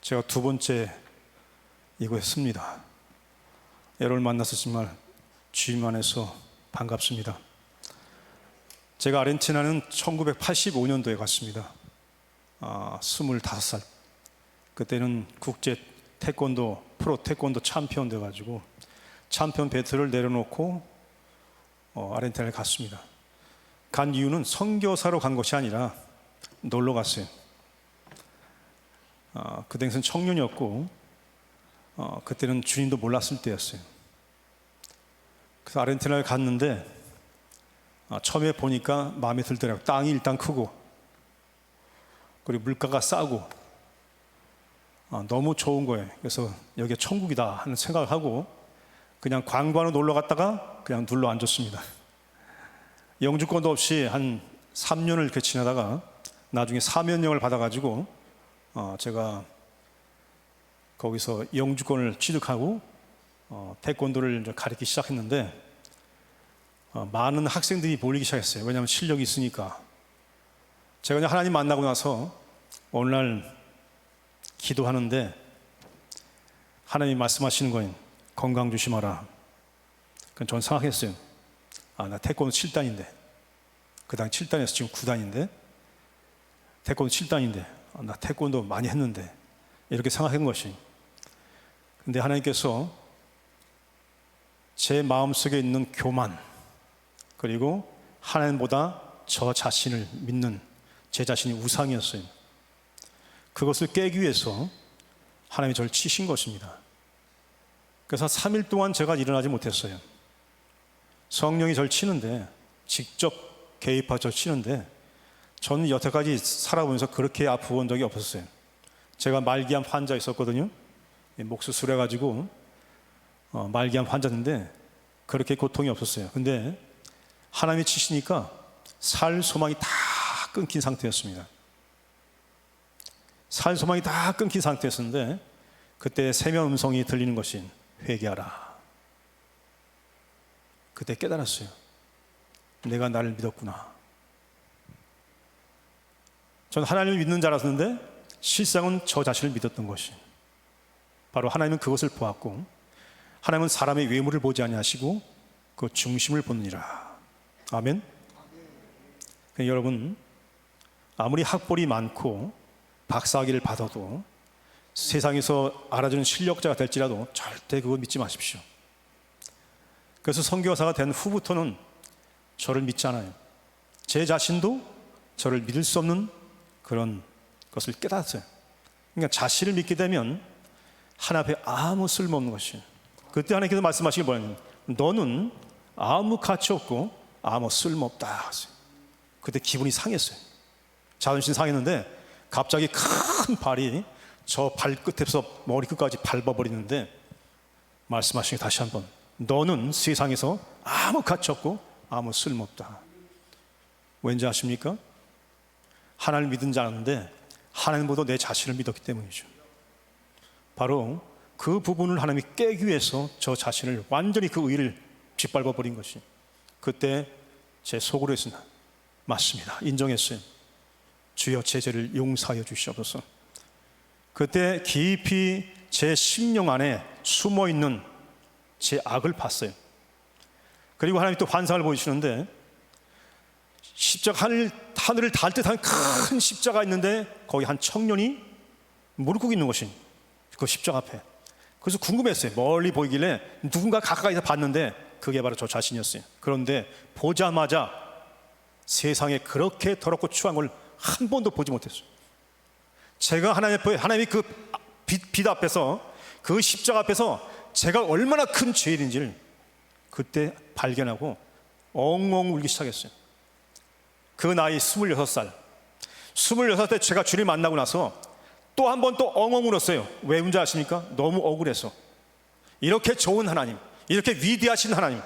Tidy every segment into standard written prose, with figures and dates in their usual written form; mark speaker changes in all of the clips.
Speaker 1: 제가 두 번째 이곳에 여러분을 만나서 정말 주님 안에서 반갑습니다. 제가 아르헨티나는 1985년도에 갔습니다. 25살. 그때는 국제 태권도, 프로 태권도 챔피언 돼가지고 챔피언 벨트를 내려놓고 아르헨티나를 갔습니다. 간 이유는 선교사로 간 것이 아니라 놀러 갔어요. 그 당시는 청년이었고 그때는 주님도 몰랐을 때였어요. 그래서 아르헨티나를 갔는데 처음에 보니까 마음에 들더라고요. 땅이 일단 크고 그리고 물가가 싸고 너무 좋은 거예요. 그래서 여기가 천국이다 하는 생각을 하고 그냥 관광으로 놀러 갔다가 그냥 눌러 앉았습니다. 영주권도 없이 한 3년을 이렇게 지나다가 나중에 사면령을 받아가지고 제가 거기서 영주권을 취득하고 태권도를 이제 가르치기 시작했는데 많은 학생들이 몰리기 시작했어요. 왜냐하면 실력이 있으니까. 제가 그냥 하나님 만나고 나서 어느 날 기도하는데 하나님이 말씀하시는 거예요. 건강 조심하라. 그럼 전 생각했어요. 나 태권도 7단인데 그 당시 7단에서 지금 9단인데 태권도 7단인데 나 태권도 많이 했는데 이렇게 생각한 것이. 근데 하나님께서 제 마음속에 있는 교만 그리고 하나님보다 저 자신을 믿는 제 자신이 우상이었어요. 그것을 깨기 위해서 하나님이 저를 치신 것입니다. 그래서 3일 동안 제가 일어나지 못했어요. 성령이 저를 치는데 직접 개입하여 저를 치는데 저는 여태까지 살아보면서 그렇게 아프본 적이 없었어요. 제가 말기암 환자 있었거든요. 목 수술해가지고 말기암 환자인데 그렇게 고통이 없었어요. 근데 하나님이 치시니까 살 소망이 다 끊긴 상태였습니다. 살 소망이 다 끊긴 상태였는데 그때 세명 음성이 들리는 것이 회개하라. 그때 깨달았어요. 내가 나를 믿었구나. 전 하나님을 믿는 자라서는데 실상은 저 자신을 믿었던 것이. 바로 하나님은 그것을 보았고 하나님은 사람의 외모를 보지 아니하시고 그 중심을 보느니라. 아멘. 여러분 아무리 학벌이 많고 박사학위를 받아도 세상에서 알아주는 실력자가 될지라도 절대 그거 믿지 마십시오. 그래서 선교사가 된 후부터는 저를 믿지 않아요. 제 자신도 저를 믿을 수 없는 그런 것을 깨닫어요. 그러니까 자신을 믿게 되면 하나님 앞에 아무 쓸모없는 것이에요. 그때 하나님께서 말씀하시기 뭐냐면 너는 아무 가치 없고 아무 쓸모없다 하세요. 그때 기분이 상했어요. 자존심 상했는데 갑자기 큰 발이 저 발끝에서 머리끝까지 밟아버리는데 말씀하시니 다시 한번 너는 세상에서 아무 가치 없고 아무 쓸모없다. 왠지 아십니까? 하나님을 믿은 자였는데 하나님보다 내 자신을 믿었기 때문이죠. 바로 그 부분을 하나님이 깨기 위해서 저 자신을 완전히 그 의를 짓밟아 버린 것이. 그때 제 속으로 했으나 맞습니다. 인정했어요. 주여 제 죄를 용서하여 주시옵소서. 그때 깊이 제 심령 안에 숨어있는 제 악을 봤어요. 그리고 하나님이 또 환상을 보여주시는데 십자가 하늘을 닿을 듯한 큰 십자가 있는데 거기 한 청년이 무릎 꿇고 있는 것이 그 십자가 앞에. 그래서 궁금했어요. 멀리 보이길래 누군가 가까이서 봤는데 그게 바로 저 자신이었어요. 그런데 보자마자 세상에 그렇게 더럽고 추한 걸 한 번도 보지 못했어요. 제가 하나님이 그 빛 앞에서 그 십자가 앞에서 제가 얼마나 큰 죄인인지를 그때 발견하고 엉엉 울기 시작했어요. 그 나이 26살. 26살 제가 주님 만나고 나서 또 한 번 또 엉엉 울었어요. 왜 운지 아십니까? 너무 억울해서. 이렇게 좋은 하나님, 이렇게 위대하신 하나님,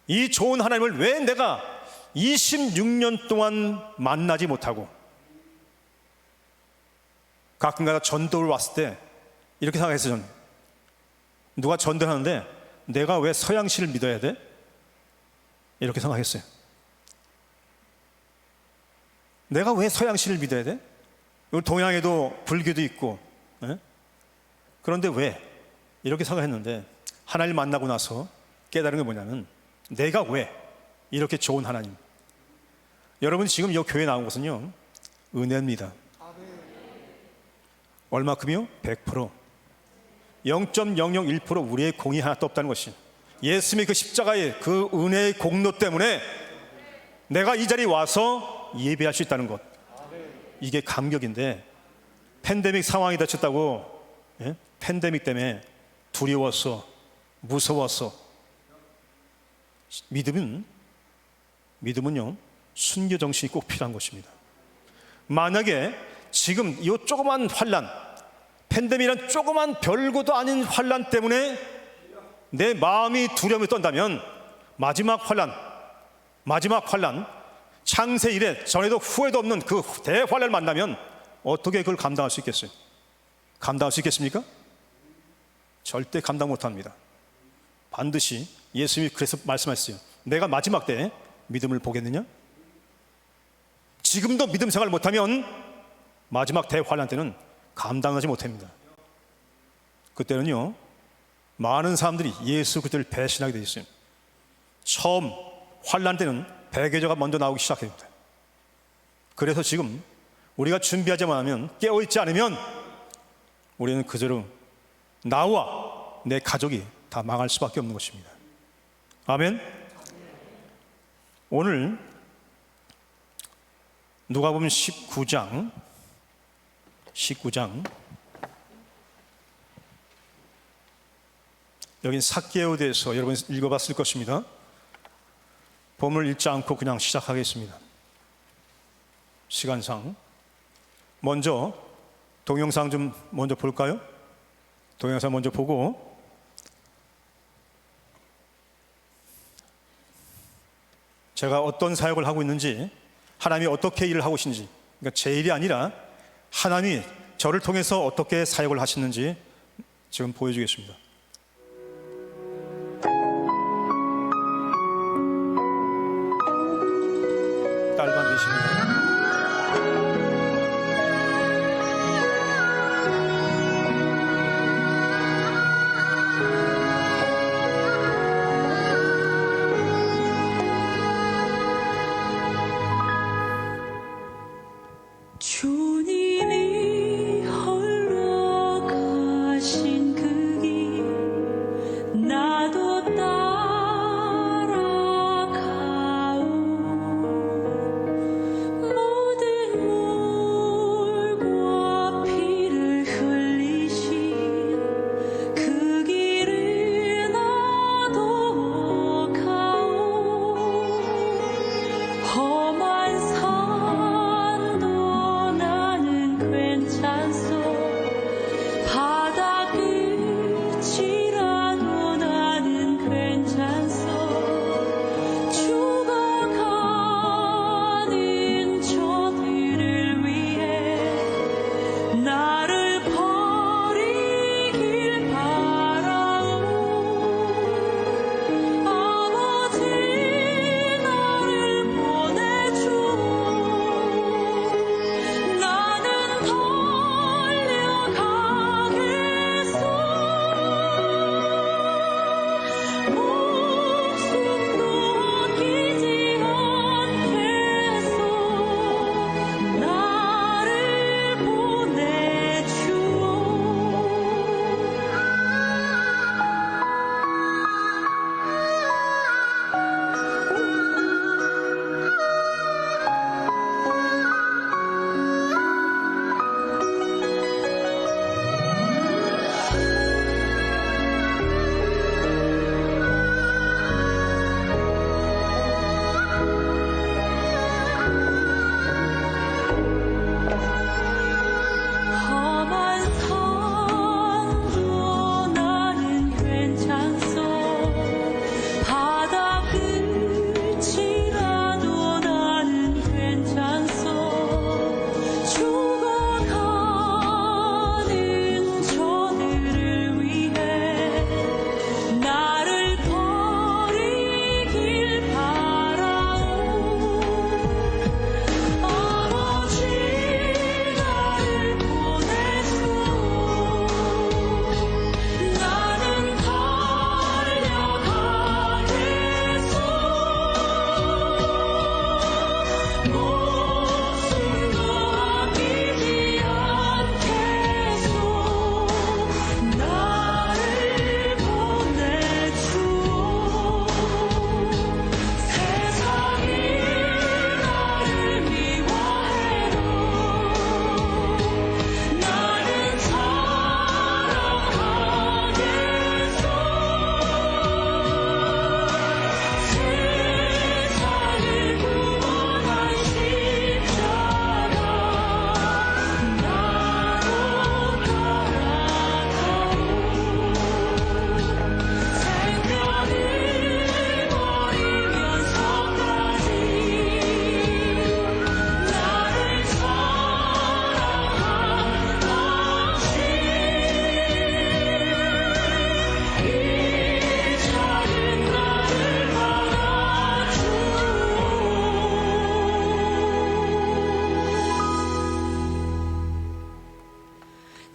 Speaker 1: 이 좋은 하나님을 왜 내가 26년 동안 만나지 못하고 가끔가다 전도를 왔을 때 이렇게 생각했어요. 저는 누가 전도하는데 내가 왜 서양신을 믿어야 돼? 이렇게 생각했어요. 내가 왜 서양신을 믿어야 돼? 우리 동양에도 불교도 있고 예? 그런데 왜? 이렇게 생각했는데 하나님 만나고 나서 깨달은 게 뭐냐면 내가 왜 이렇게 좋은 하나님. 여러분 지금 이 교회에 나온 것은요 은혜입니다. 얼마큼이요? 100%. 0.001% 우리의 공이 하나도 없다는 것이 예수님의 그 십자가의 그 은혜의 공로 때문에 내가 이 자리에 와서 예배할 수 있다는 것. 이게 감격인데 팬데믹 상황이 닥쳤다고 예? 팬데믹 때문에 두려웠어, 무서웠어. 믿음은요 순교 정신이 꼭 필요한 것입니다. 만약에 지금 이 조그만 환난, 팬데믹이란 조그만 별것도 아닌 환난 때문에 내 마음이 두려움이 떤다면 마지막 환난, 창세 이래 전에도 후회도 없는 그 대환란을 만나면 어떻게 그걸 감당할 수 있겠어요? 감당할 수 있겠습니까? 절대 감당 못합니다. 반드시 예수님이 그래서 말씀하셨어요. 내가 마지막 때에 믿음을 보겠느냐? 지금도 믿음 생활을 못하면 마지막 대환란 때는 감당하지 못합니다. 그때는요 많은 사람들이 예수 그리스도를 배신하게 되어 있어요. 처음 환란 때는 배교자가 먼저 나오기 시작합니다. 그래서 지금 우리가 준비하지만 하면, 깨어있지 않으면 우리는 그저로 나와 내 가족이 다 망할 수밖에 없는 것입니다. 아멘. 오늘 누가복음 19장 여긴 삭개오에 대해서 여러분 읽어봤을 것입니다. 본문을 읽지 않고 그냥 시작하겠습니다. 시간상 먼저 동영상 좀 먼저 볼까요? 동영상 먼저 보고 제가 어떤 사역을 하고 있는지, 하나님이 어떻게 일을 하고 계신지, 그러니까 제 일이 아니라 하나님이 저를 통해서 어떻게 사역을 하시는지 지금 보여주겠습니다. 딸만 되십니다.
Speaker 2: 주님이 홀로 가신 그 길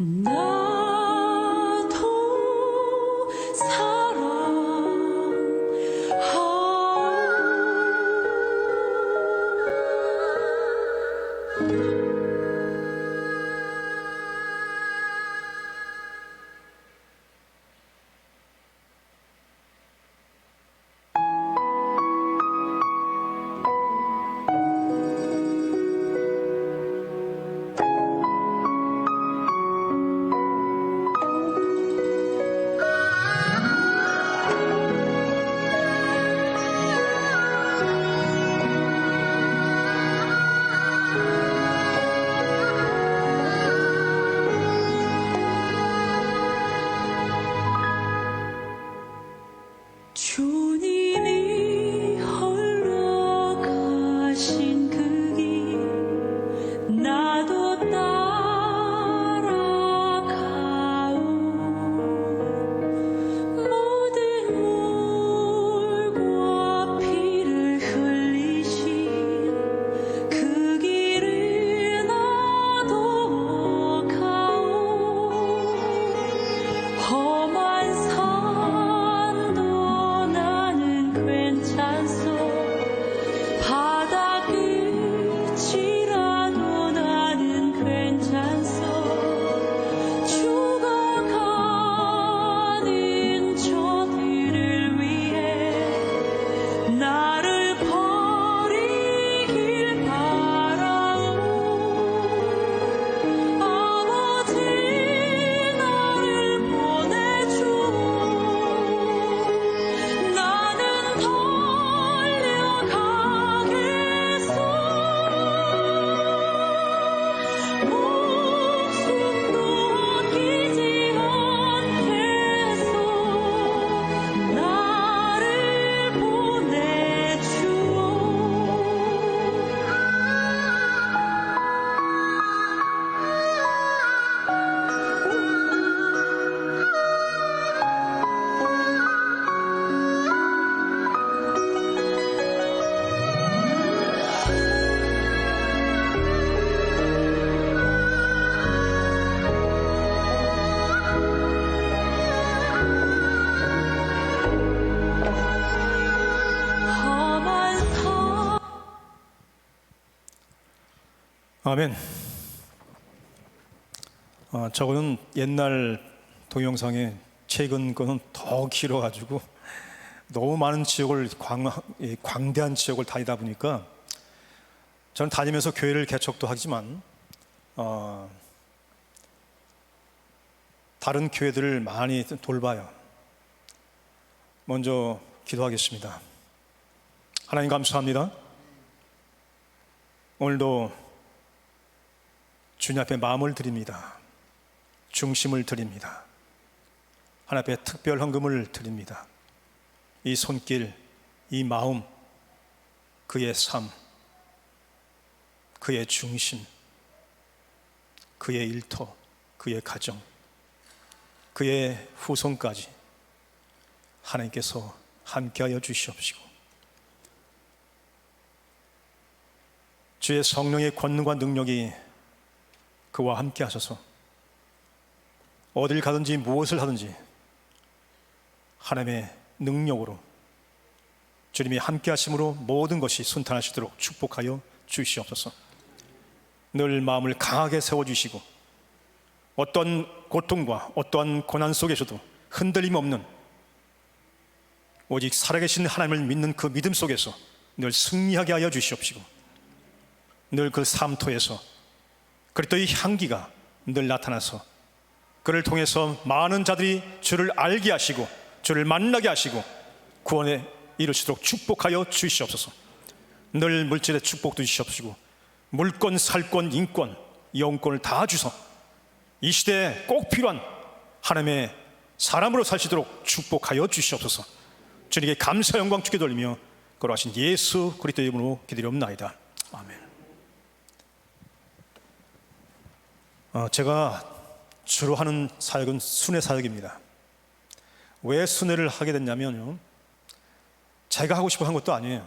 Speaker 2: 나도 사랑하오. 주님이 홀로 가신 그 길 나도 따라가오. 모든 물과 피를 흘리신 그 길을 나도 가오. 험한 산도 나는 괜찮소. 바다 끝이라도 나는 괜찮소. 죽어가는 저들을 위해 나를 버리길 바라오. 아버지 나를 보내주오. 나는 달려가겠소. 목숨도 아끼지 않겠소. 나를 보내주오. 험한 산
Speaker 1: 아멘. 저거는 옛날 동영상에, 최근 거는 더 길어가지고 너무 많은 지역을 광대한 지역을 다니다 보니까 저는 다니면서 교회를 개척도 하지만 다른 교회들을 많이 돌봐요. 먼저 기도하겠습니다. 하나님 감사합니다. 오늘도 주님 앞에 마음을 드립니다. 중심을 드립니다. 하나님 앞에 특별 헌금을 드립니다. 이 손길, 이 마음, 그의 삶, 그의 중심, 그의 일터, 그의 가정, 그의 후손까지 하나님께서 함께하여 주시옵시고 주의 성령의 권능과 능력이 그와 함께 하셔서 어딜 가든지 무엇을 하든지 하나님의 능력으로 주님이 함께 하심으로 모든 것이 순탄하시도록 축복하여 주시옵소서. 늘 마음을 강하게 세워주시고 어떤 고통과 어떠한 고난 속에서도 흔들림 없는 오직 살아계신 하나님을 믿는 그 믿음 속에서 늘 승리하게 하여 주시옵시고 늘 그 삶터에서 그리스도의 향기가 늘 나타나서 그를 통해서 많은 자들이 주를 알게 하시고 주를 만나게 하시고 구원에 이르시도록 축복하여 주시옵소서. 늘 물질의 축복도 주시옵시고 물권, 살권, 인권, 영권을 다 주서 이 시대에 꼭 필요한 하나님의 사람으로 사시도록 축복하여 주시옵소서. 주님께 감사 영광 주께 돌리며 걸어가신 예수 그리스도의 이름으로 기도리옵나이다. 아멘. 제가 주로 하는 사역은 순회 사역입니다. 왜 순회를 하게 됐냐면요, 제가 하고 싶어 한 것도 아니에요.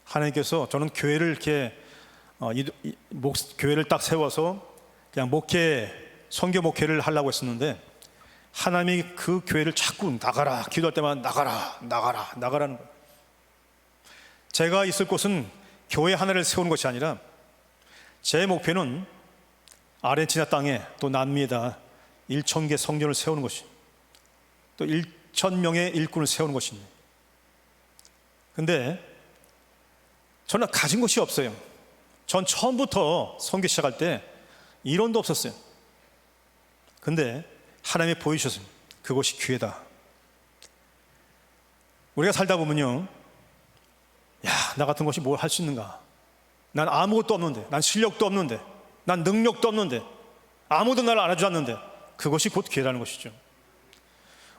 Speaker 1: 하나님께서 저는 교회를 이렇게 교회를 딱 세워서 그냥 목회 선교 목회를 하려고 했었는데 하나님이 그 교회를 자꾸 나가라, 기도할 때만 나가라는 거예요. 제가 있을 곳은 교회 하나를 세우는 것이 아니라 제 목표는 아르헨티나 땅에 또 남미에다 1,000개 성전을 세우는 것이, 또 1,000명의 일꾼을 세우는 것입니다. 근데 저는 가진 것이 없어요. 전 처음부터 선교 시작할 때 1원도 없었어요. 근데 하나님이 보여주셨어요. 그것이 기회다. 우리가 살다 보면요, 야, 나 같은 것이 뭘 할 수 있는가? 난 아무것도 없는데, 난 실력도 없는데, 난 능력도 없는데, 아무도 나를 알아주지 않는데, 그것이 곧 기회라는 것이죠.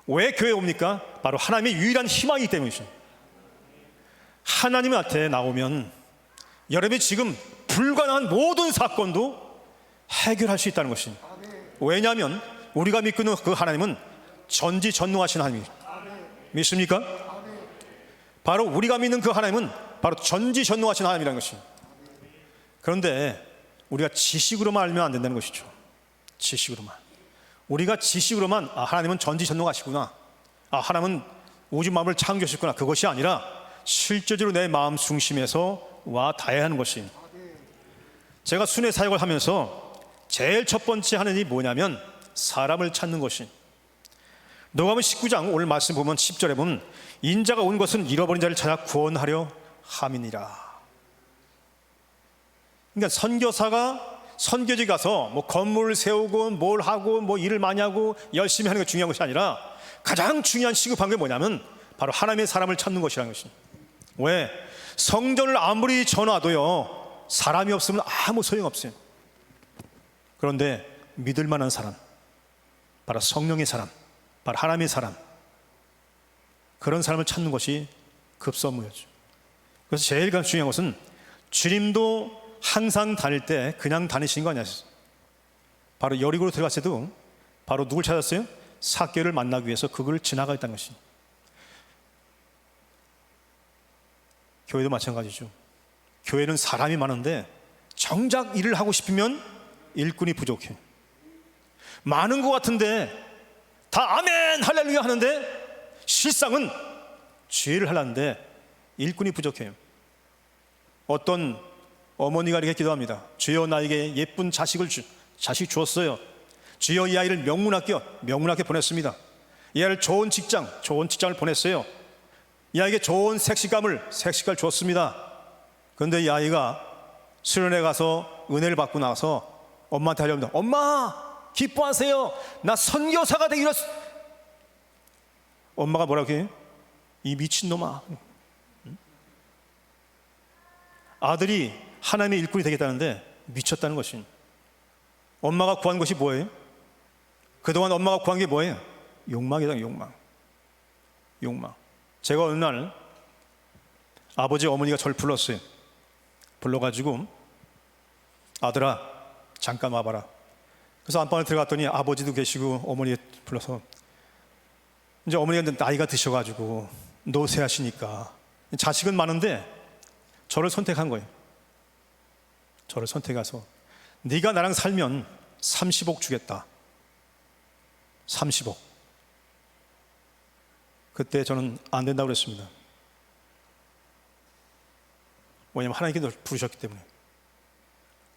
Speaker 1: 왜 교회에 옵니까? 바로 하나님의 유일한 희망이기 때문이죠. 하나님한테 나오면 여러분이 지금 불가능한 모든 사건도 해결할 수 있다는 것입니다. 왜냐하면 우리가 믿고 있는 그 하나님은 전지전능하신 하나님이에요. 믿습니까? 바로 우리가 믿는 그 하나님은 바로 전지전능하신 하나님이라는 것입니다. 그런데 우리가 지식으로만 알면 안 된다는 것이죠. 지식으로만. 우리가 지식으로만 하나님은 전지전능하시구나, 하나님은 우주 만물을 창조하셨구나, 그것이 아니라 실제적으로 내 마음 중심에서 와 닿아야 하는 것이. 제가 순회 사역을 하면서 제일 첫 번째 하는 일이 뭐냐면 사람을 찾는 것이. 누가복음 19장 오늘 말씀 보면 10절에 보면 인자가 온 것은 잃어버린 자를 찾아 구원하려 함이니라. 그러니까 선교사가 선교지 가서 뭐 건물을 세우고 뭘 하고 뭐 일을 많이 하고 열심히 하는 게 중요한 것이 아니라 가장 중요한 시급한 게 뭐냐면 바로 하나님의 사람을 찾는 것이라는 것입니다. 왜? 성전을 아무리 전화도요, 사람이 없으면 아무 소용없어요. 그런데 믿을 만한 사람, 바로 성령의 사람, 바로 하나님의 사람, 그런 사람을 찾는 것이 급선무였죠. 그래서 제일 중요한 것은 주님도 항상 다닐 때 그냥 다니신 거 아니었어요. 바로 여리고로 들어갔을 때도 바로 누굴 찾았어요? 삭개를 만나기 위해서 그걸 지나가겠다는 것이. 교회도 마찬가지죠. 교회는 사람이 많은데 정작 일을 하고 싶으면 일꾼이 부족해. 많은 것 같은데 다 아멘 할렐루야 하는데 실상은 죄를 하려는데 일꾼이 부족해요. 어떤 어머니가 이렇게 기도합니다. 주여 나에게 예쁜 자식 주었어요. 주여 이 아이를 명문학교 보냈습니다. 이 아이를 좋은 직장을 보냈어요. 이 아이에게 좋은 색시감을 주었습니다. 그런데 이 아이가 수련회 가서 은혜를 받고 나서 엄마한테 하려합니다. 엄마 기뻐하세요. 나 선교사가 되기로 했어. 엄마가 뭐라고 해요? 이 미친놈아. 아들이 하나님의 일꾼이 되겠다는데 미쳤다는 것이. 엄마가 구한 것이 뭐예요? 그동안 엄마가 구한 게 뭐예요? 욕망이다. 욕망. 제가 어느 날 아버지 어머니가 저를 불렀어요. 불러가지고 아들아 잠깐 와봐라. 그래서 안방에 들어갔더니 아버지도 계시고 어머니 불러서, 이제 어머니가 나이가 드셔가지고 노쇠하시니까 자식은 많은데 저를 선택한 거예요. 저를 선택해서 네가 나랑 살면 30억 주겠다. 30억. 그때 저는 안 된다고 그랬습니다. 왜냐하면 하나님께 부르셨기 때문에.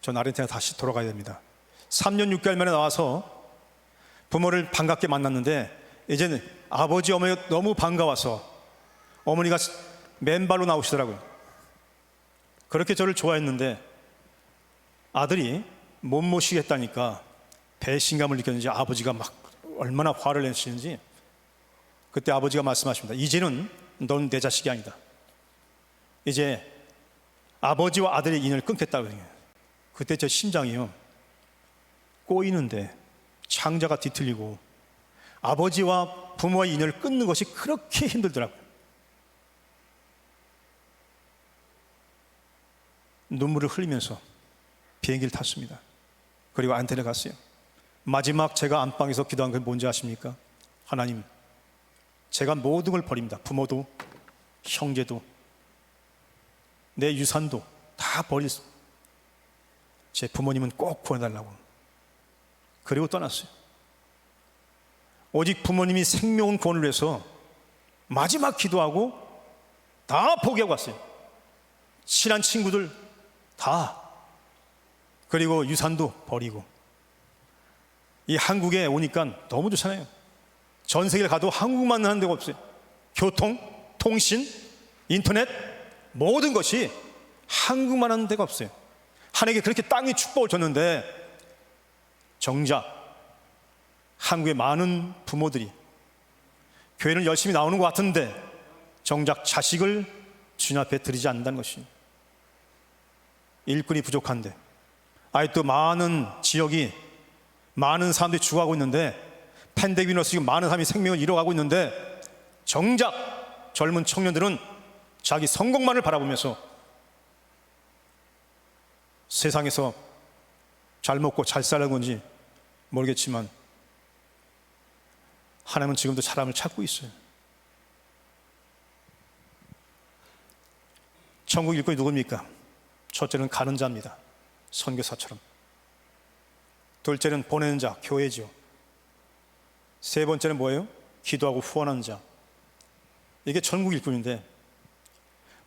Speaker 1: 전 아르헨티나 다시 돌아가야 됩니다. 3년 6개월 만에 나와서 부모를 반갑게 만났는데 이제는 아버지 어머니가 너무 반가워서 어머니가 맨발로 나오시더라고요. 그렇게 저를 좋아했는데 아들이 못 모시겠다니까 배신감을 느꼈는지 아버지가 막 얼마나 화를 내시는지, 그때 아버지가 말씀하십니다. 이제는 넌 내 자식이 아니다. 이제 아버지와 아들의 인연을 끊겠다고 해요. 그때 제 심장이요 꼬이는데 창자가 뒤틀리고 아버지와 부모의 인연을 끊는 것이 그렇게 힘들더라고요. 눈물을 흘리면서 비행기를 탔습니다. 그리고 안테네 갔어요. 마지막 제가 안방에서 기도한 게 뭔지 아십니까? 하나님, 제가 모든 걸 버립니다. 부모도 형제도 내 유산도 다 버리겠습니다. 제 부모님은 꼭 구해달라고. 그리고 떠났어요. 오직 부모님이 생명 구원을 위해서 마지막 기도하고 다 포기하고 갔어요. 친한 친구들 다, 그리고 유산도 버리고. 이 한국에 오니까 너무 좋잖아요. 전 세계를 가도 한국만 하는 데가 없어요. 교통, 통신, 인터넷, 모든 것이 한국만 하는 데가 없어요. 하나님께 그렇게 땅이 축복을 줬는데 정작 한국의 많은 부모들이 교회는 열심히 나오는 것 같은데 정작 자식을 주님 앞에 드리지 않는다는 것이, 일꾼이 부족한데 아직도 많은 지역이 많은 사람들이 죽어가고 있는데, 팬데믹으로서 지금 많은 사람이 생명을 잃어가고 있는데 정작 젊은 청년들은 자기 성공만을 바라보면서 세상에서 잘 먹고 잘 사는 건지 모르겠지만 하나님은 지금도 사람을 찾고 있어요. 천국 일꾼이 누굽니까? 첫째는 가는 자입니다. 선교사처럼. 둘째는 보내는 자, 교회죠. 세 번째는 뭐예요? 기도하고 후원하는 자. 이게 천국 일꾼인데,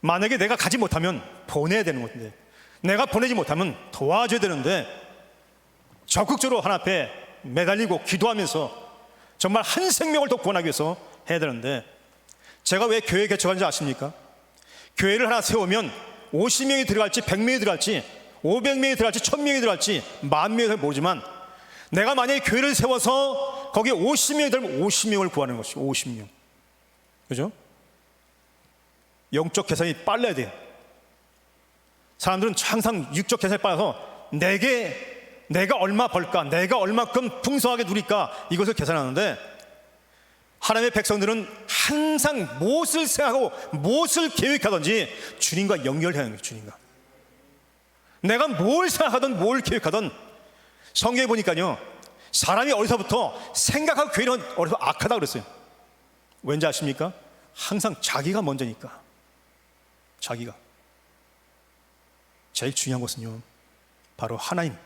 Speaker 1: 만약에 내가 가지 못하면 보내야 되는 건데, 내가 보내지 못하면 도와줘야 되는데, 적극적으로 하나님 앞에 매달리고 기도하면서 정말 한 생명을 더 구원하기 위해서 해야 되는데, 제가 왜 교회 개척하는지 아십니까? 교회를 하나 세우면 50명이 들어갈지 100명이 들어갈지 500명이 들어갈지 1000명이 들어갈지 10,000명이 들어갈지 모르지만, 내가 만약에 교회를 세워서 거기에 50명이 들면 50명을 구하는 것이죠. 50명. 그죠? 영적 계산이 빨라야 돼요. 사람들은 항상 육적 계산이 빨라서 내가 얼마 벌까, 내가 얼마큼 풍성하게 누릴까, 이것을 계산하는데, 하나님의 백성들은 항상 무엇을 생각하고 무엇을 계획하든지 주님과 연결해야 하는 거예요. 주님과 내가 뭘 생각하든 뭘 계획하든, 성경에 보니까요, 사람이 어디서부터 생각하고 계획하는 어디서 악하다 그랬어요. 왠지 아십니까? 항상 자기가 먼저니까. 자기가. 제일 중요한 것은요, 바로 하나님.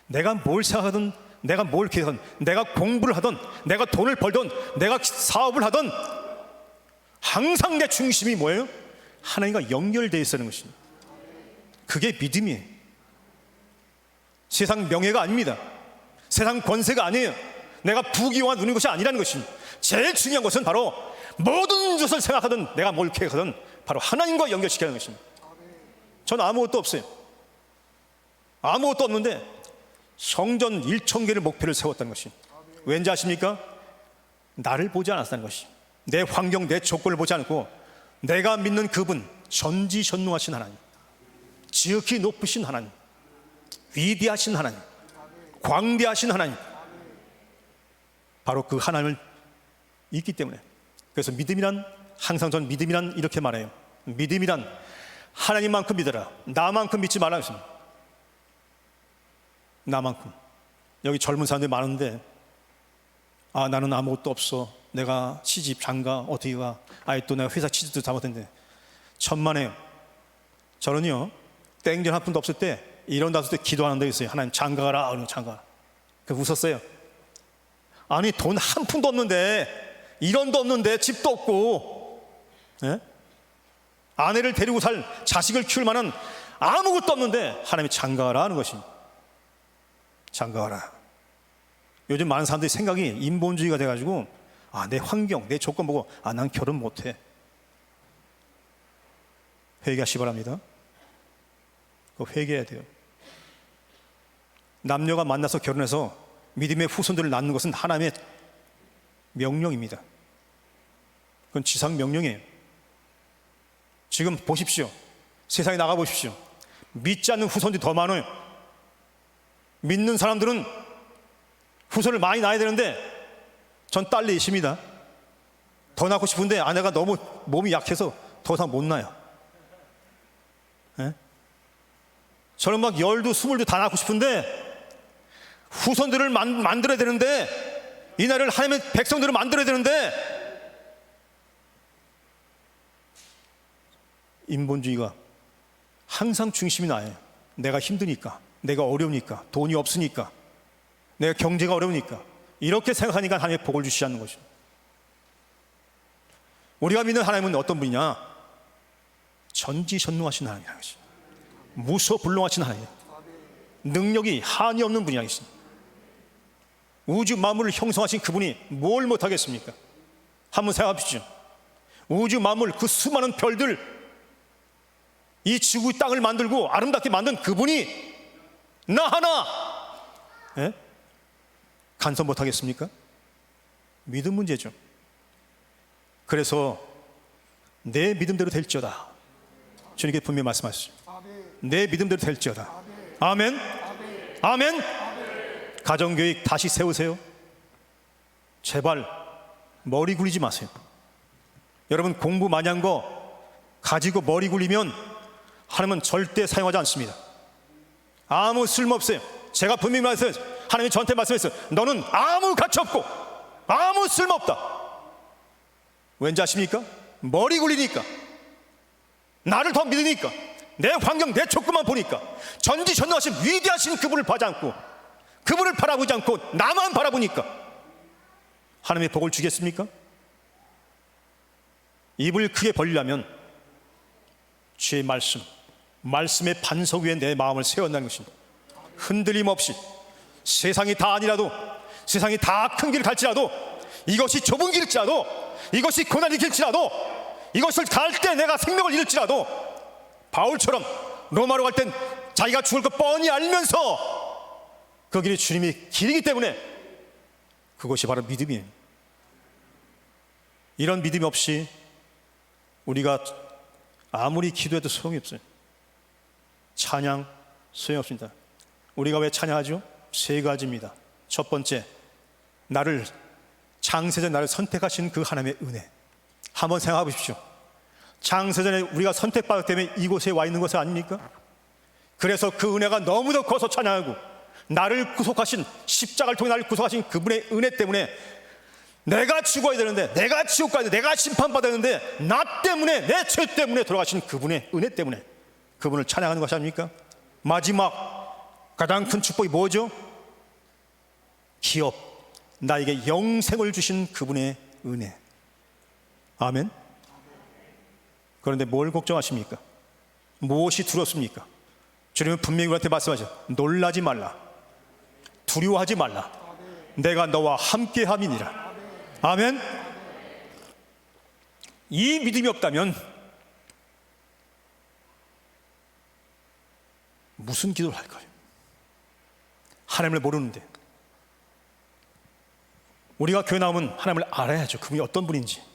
Speaker 1: 내가 뭘 생각하든, 내가 뭘 계획하든, 내가 공부를 하든, 내가 돈을 벌든, 내가 사업을 하든, 항상 내 중심이 뭐예요? 하나님과 연결되어 있는 것입니다. 그게 믿음이에요. 세상 명예가 아닙니다. 세상 권세가 아니에요. 내가 부귀영화 누리는 것이 아니라는 것입니다. 제일 중요한 것은 바로 모든 것을 생각하든 내가 뭘 계획하든 바로 하나님과 연결시키는 것입니다. 저는 아무것도 없어요. 아무것도 없는데 성전 1,000개를 목표를 세웠다는 것이, 왠지 아십니까? 나를 보지 않았다는 것이, 내 환경, 내 조건을 보지 않고 내가 믿는 그분, 전지전능하신 하나님, 지극히 높으신 하나님, 위대하신 하나님, 광대하신 하나님, 바로 그 하나님을 있기 때문에. 그래서 믿음이란, 항상 전 믿음이란 이렇게 말해요. 믿음이란 하나님만큼 믿어라, 나만큼 믿지 말라 했습니다. 나만큼. 여기 젊은 사람들이 많은데, 아, 나는 아무것도 없어, 내가 시집 장가 어떻게 가, 아이 또 내가 회사 취직도 잘못했는데, 천만에요. 저는요, 땡전 한 푼도 없을 때 이런 다섯 때 기도하는 데 있어요. 하나님 장가가라, 그러면 장가. 그 웃었어요. 아니 돈 한 푼도 없는데, 1원도 없는데, 집도 없고, 예? 아내를 데리고 살 자식을 키울 만한 아무것도 없는데 하나님이 장가가라 하는 것입니다. 장가가라. 요즘 많은 사람들이 생각이 인본주의가 돼가지고, 아, 내 환경, 내 조건 보고, 아, 난 결혼 못해. 회개하시 바랍니다. 그거 회개해야 돼요. 남녀가 만나서 결혼해서 믿음의 후손들을 낳는 것은 하나님의 명령입니다. 그건 지상 명령이에요. 지금 보십시오. 세상에 나가 보십시오. 믿지 않는 후손들이 더 많아요. 믿는 사람들은 후손을 많이 낳아야 되는데, 전 딸 넷입니다. 더 낳고 싶은데 아내가 너무 몸이 약해서 더 이상 못 낳아요. 예? 저는 막 12, 20도 다 낳고 싶은데 후손들을 만들어야 되는데, 이 나라를 하나님의 백성들을 만들어야 되는데, 인본주의가 항상 중심이 나예요. 내가 힘드니까, 내가 어려우니까, 돈이 없으니까, 내가 경제가 어려우니까, 이렇게 생각하니까 하나님의 복을 주시지 않는 것이죠. 우리가 믿는 하나님은 어떤 분이냐? 전지전능하신 하나님이라는 것이죠. 무소불능하신 하나님, 능력이 한이 없는 분이라는 것입니다. 우주 만물을 형성하신 그분이 뭘 못하겠습니까? 한번 생각하십시오. 우주 만물, 그 수많은 별들, 이 지구 땅을 만들고 아름답게 만든 그분이 나 하나 간섭 못하겠습니까? 믿음 문제죠. 그래서 내 믿음대로 될지어다, 주님께 분명히 말씀하시죠. 내 믿음대로 될지어다. 아멘. 아멘. 가정교육 다시 세우세요. 제발 머리 굴리지 마세요. 여러분, 공부 많이 한 거 가지고 머리 굴리면 하나님은 절대 사용하지 않습니다. 아무 쓸모없어요. 제가 분명히 말했어요. 하나님이 저한테 말씀했어요. 너는 아무 가치 없고 아무 쓸모없다. 왠지 아십니까? 머리 굴리니까, 나를 더 믿으니까, 내 환경, 내 조건만 보니까, 전지전능하신 위대하신 그분을 보지 않고, 그분을 바라보지 않고 나만 바라보니까 하나님의 복을 주겠습니까? 입을 크게 벌리려면 주의 말씀의 반석 위에 내 마음을 세워낸다는 것입니다. 흔들림 없이, 세상이 다 아니라도, 세상이 다 큰 길을 갈지라도, 이것이 좁은 길일지라도, 이것이 고난의 길일지라도, 이것을 갈 때 내가 생명을 잃을지라도, 바울처럼 로마로 갈 땐 자기가 죽을 것 뻔히 알면서 그 길이 주님이 길이기 때문에 그것이 바로 믿음이에요. 이런 믿음이 없이 우리가 아무리 기도해도 소용이 없어요. 찬양 소용이 없습니다. 우리가 왜 찬양하죠? 세 가지입니다. 첫 번째, 창세전에 나를 선택하신 그 하나님의 은혜. 한번 생각해 보십시오. 창세전에 우리가 선택받았기 때문에 이곳에 와 있는 것은 아닙니까? 그래서 그 은혜가 너무도 커서 찬양하고, 나를 구속하신, 십자가를 통해 나를 구속하신 그분의 은혜 때문에 내가 죽어야 되는데, 내가 지옥 가야 되는데, 내가 심판받아야 되는데, 나 때문에, 내 죄 때문에 돌아가신 그분의 은혜 때문에 그분을 찬양하는 것이 아닙니까? 마지막 가장 큰 축복이 뭐죠? 기업, 나에게 영생을 주신 그분의 은혜. 아멘. 그런데 뭘 걱정하십니까? 무엇이 두렵습니까? 주님은 분명히 우리한테 말씀하죠. 놀라지 말라, 두려워하지 말라, 내가 너와 함께함이니라. 아멘. 이 믿음이 없다면 무슨 기도를 할까요? 하나님을 모르는데. 우리가 교회 나오면 하나님을 알아야죠. 그분이 어떤 분인지.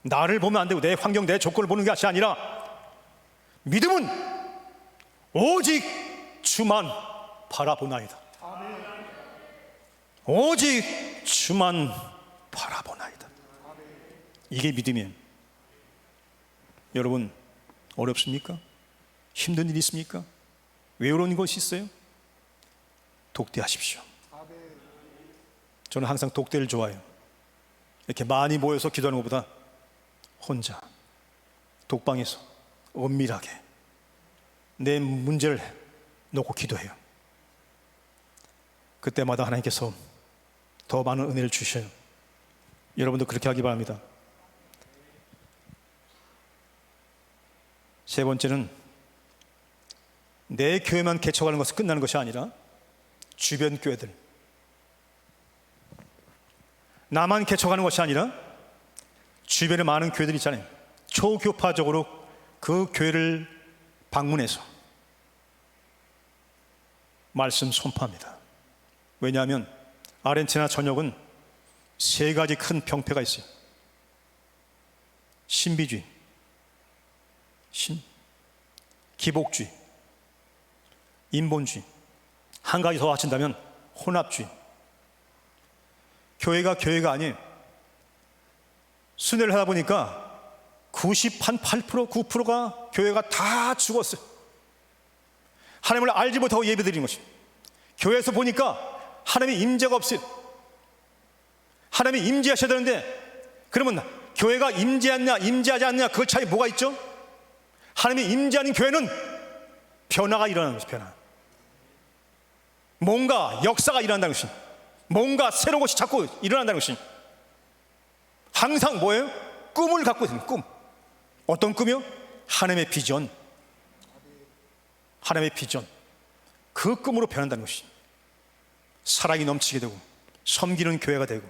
Speaker 1: 나를 보면 안 되고 내 환경, 내 조건을 보는 것이 아니라, 믿음은 오직 주만 바라보나이다. 오직 주만 바라보나이다. 이게 믿음이에요. 여러분, 어렵습니까? 힘든 일이 있습니까? 외로운 것이 있어요? 독대하십시오. 저는 항상 독대를 좋아해요. 이렇게 많이 모여서 기도하는 것보다 혼자 독방에서 은밀하게 내 문제를 놓고 기도해요. 그때마다 하나님께서 더 많은 은혜를 주셔요. 여러분도 그렇게 하기 바랍니다. 세 번째는, 내 교회만 개척하는 것은 끝나는 것이 아니라 주변 교회들, 나만 개척하는 것이 아니라 주변에 많은 교회들이 있잖아요. 초교파적으로 그 교회를 방문해서 말씀 선포합니다. 왜냐하면 아르헨티나 전역은 세 가지 큰 병폐가 있어요. 신비주의, 기복주의, 인본주의. 한 가지 더 하신다면 혼합주의. 교회가 아니에요. 순회를 하다 보니까 98%, 9%가 교회가 다 죽었어요. 하나님을 알지 못하고 예배드리는 것이. 교회에서 보니까 하나님의 임재가 없어요. 하나님이 임재하셔야 되는데, 그러면 교회가 임재하냐 임재하지 않냐, 그 차이 뭐가 있죠? 하나님이 임재하는 교회는 변화가 일어나는 것이, 변화. 뭔가 역사가 일어난다는 것이. 뭔가 새로운 것이 자꾸 일어난다는 것이. 항상 뭐예요? 꿈을 갖고 있는 꿈. 어떤 꿈이요? 하나님의 비전. 하나님의 비전. 그 꿈으로 변한다는 것이. 사랑이 넘치게 되고 섬기는 교회가 되고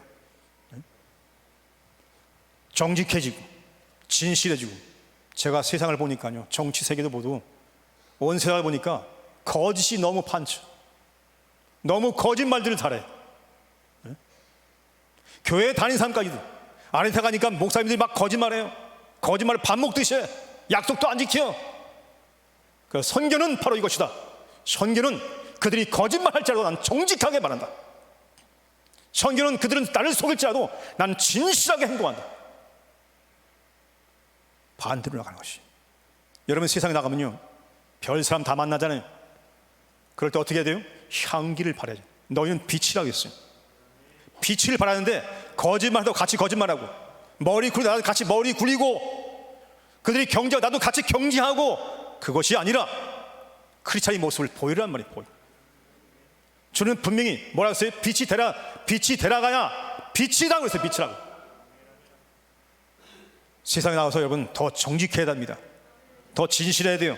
Speaker 1: 정직해지고 진실해지고. 제가 세상을 보니까요, 정치 세계도 모두 온 세상을 보니까 거짓이 너무 판쳐. 너무 거짓말들을 잘해. 교회에 다니는 사람까지도 아르헨티나 가니까 목사님들이 막 거짓말해요. 거짓말을 밥 먹듯이 해. 약속도 안 지켜. 그 선교는 바로 이것이다. 선교는 그들이 거짓말할지라도 난 정직하게 말한다. 선교는 그들은 나를 속일지라도 난 진실하게 행동한다. 반대로 나가는 것이. 여러분 세상에 나가면요, 별 사람 다 만나잖아요. 그럴 때 어떻게 해야 돼요? 향기를 발해야죠. 너희는 빛이라고 했어요. 빛을 발하는데 거짓말도 같이 거짓말하고, 머리 굴리고 나도 같이 머리 굴리고, 그들이 경제하고 나도 같이 경제하고, 그것이 아니라 크리스찬의 모습을 보이란 말이에요. 보여. 주는 분명히 뭐라고 했어요? 빛이 되라가야 빛이라고 그랬어요. 빛이라고. 세상에 나가서 여러분 더 정직해야 합니다. 더 진실해야 돼요.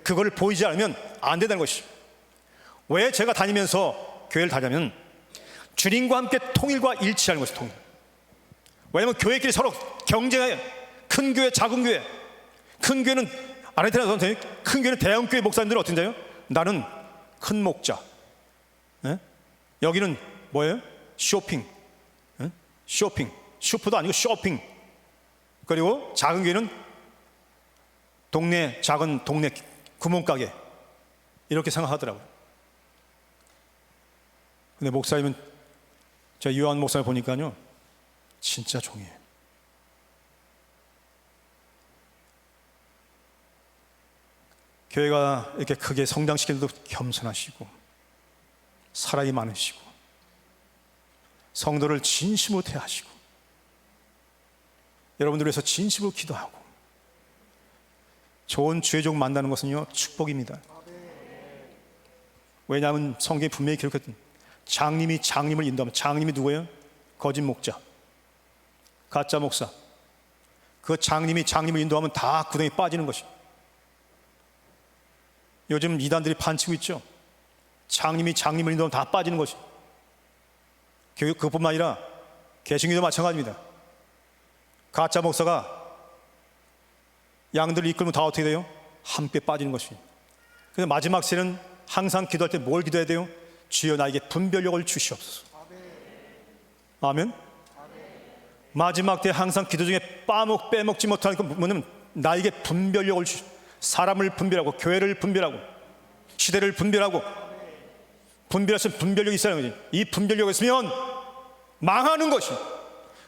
Speaker 1: 그걸 보이지 않으면 안 된다는 것이죠. 왜 제가 다니면서 교회를 다니면 주님과 함께 통일과 일치하는 것이 통일. 왜냐하면 교회끼리 서로 경쟁해요. 큰 교회, 작은 교회. 큰 교회는 아르헨티나 선생님, 큰 교회는 대형 교회 목사님들은 어떤데요? 나는 큰 목자. 네? 여기는 뭐예요? 쇼핑. 네? 쇼핑. 슈퍼도 아니고 쇼핑. 그리고 작은 교회는 작은 동네 구멍가게. 이렇게 생각하더라고요. 근데 목사님은, 저 요한 목사님 보니까요, 진짜 종이에요. 교회가 이렇게 크게 성장시키는데도 겸손하시고 사랑이 많으시고 성도를 진심으로 대하시고 여러분들 위해서 진심으로 기도하고 좋은 주의종 만나는 것은요, 축복입니다. 왜냐하면 성경에 분명히 기록했던 장님이 장님을 인도하면, 장님이 누구예요? 거짓 목자, 가짜 목사. 그 장님이 장님을 인도하면 다 구덩이에 빠지는 것이에요. 요즘 이단들이 반치고 있죠. 장님이 장님을 인도하면 다 빠지는 것이에요. 그뿐만 아니라 개신교도 마찬가지입니다. 가짜 목사가 양들을 이끌면 다 어떻게 돼요? 함께 빠지는 것이에요. 그래서 마지막 세는 항상 기도할 때 뭘 기도해야 돼요? 주여 나에게 분별력을 주시옵소서. 아멘. 마지막 때 항상 기도 중에 빼먹지 못하는 건 뭐냐면 나에게 분별력을 사람을 분별하고 교회를 분별하고 시대를 분별하고, 분별해서 분별력이 있어야 하는 거지. 이 분별력이 있으면 망하는 것이,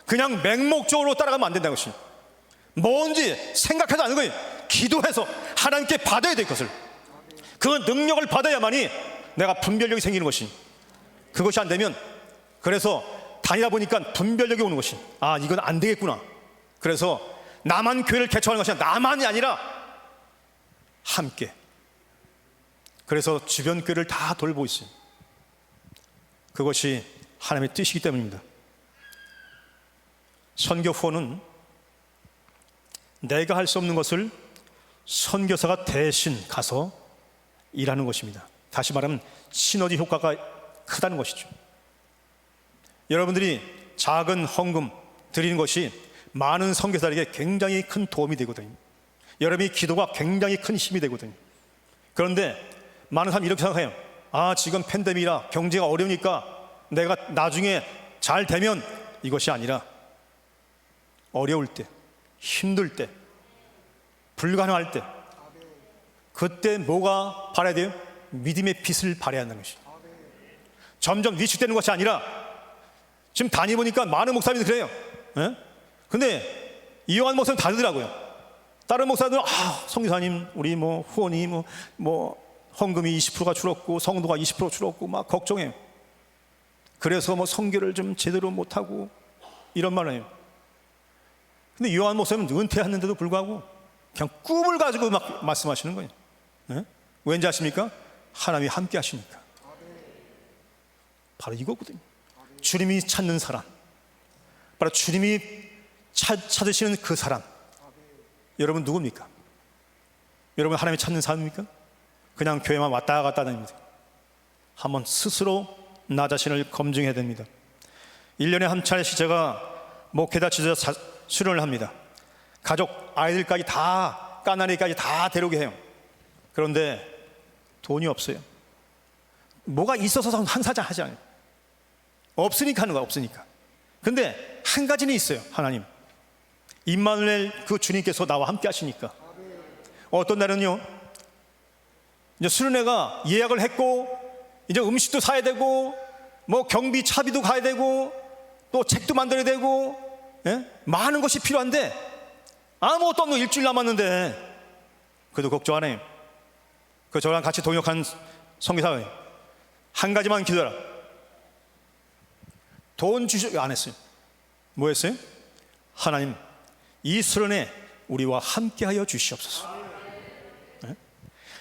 Speaker 1: 그냥 맹목적으로 따라가면 안 된다는 것이. 뭔지 생각하지 않는 거예요. 기도해서 하나님께 받아야 될 것을, 그 능력을 받아야만이 내가 분별력이 생기는 것이. 그것이 안 되면, 그래서 다니다 보니까 분별력이 오는 것이, 아 이건 안 되겠구나. 그래서 나만 교회를 개척하는 것이 아니라, 나만이 아니라 함께. 그래서 주변 교회를 다 돌보고 있어요. 그것이 하나님의 뜻이기 때문입니다. 선교 후원은 내가 할 수 없는 것을 선교사가 대신 가서 일하는 것입니다. 다시 말하면 시너지 효과가 크다는 것이죠. 여러분들이 작은 헌금 드리는 것이 많은 선교사에게 굉장히 큰 도움이 되거든요. 여러분의 기도가 굉장히 큰 힘이 되거든요. 그런데 많은 사람이 이렇게 생각해요. 아 지금 팬데믹이라 경제가 어려우니까 내가 나중에 잘 되면, 이것이 아니라 어려울 때, 힘들 때, 불가능할 때, 그때 뭐가 발해야 돼요? 믿음의 빛을 발해야 한다는 것이. 점점 위축되는 것이 아니라, 지금 다니보니까 많은 목사님들이 그래요. 예? 근데 이용한 목사님 다르더라고요. 다른 목사들은 성교사님 우리 뭐 후원이 뭐 헌금이 20%가 줄었고 성도가 20% 줄었고 막 걱정해요. 그래서 뭐 선교를 좀 제대로 못하고 이런 말을 해요. 근데 요한 목사님은 은퇴했는데도 불구하고 그냥 꿈을 가지고 막 말씀하시는 거예요. 네? 왠지 아십니까? 하나님이 함께 하시니까. 바로 이거거든요. 주님이 찾는 사람, 바로 주님이 찾으시는 그 사람, 여러분 누굽니까? 여러분 하나님이 찾는 사람입니까? 그냥 교회만 왔다 갔다 다닙니다. 한번 스스로 나 자신을 검증해야 됩니다. 1년에 한 차례씩 제가 목회자 지도자 수련을 합니다. 가족, 아이들까지 다, 까나리까지 다 데려오게 해요. 그런데 돈이 없어요. 뭐가 있어서 한 사장 하지 않아요. 없으니까 하는 거야, 없으니까. 근데 한 가지는 있어요. 하나님, 임마누엘 그 주님께서 나와 함께 하시니까. 어떤 날은요, 이제 수련회가 예약을 했고 이제 음식도 사야 되고 뭐 경비 차비도 가야 되고 또 책도 만들어야 되고, 예? 많은 것이 필요한데 아무것도 없는 일주일 남았는데 그래도 걱정 안 해요. 그 저랑 같이 동역한 선교사가 한 가지만 기도하라. 돈 주시고 안 했어요. 뭐 했어요? 하나님, 이 수련회 우리와 함께하여 주시옵소서. 네?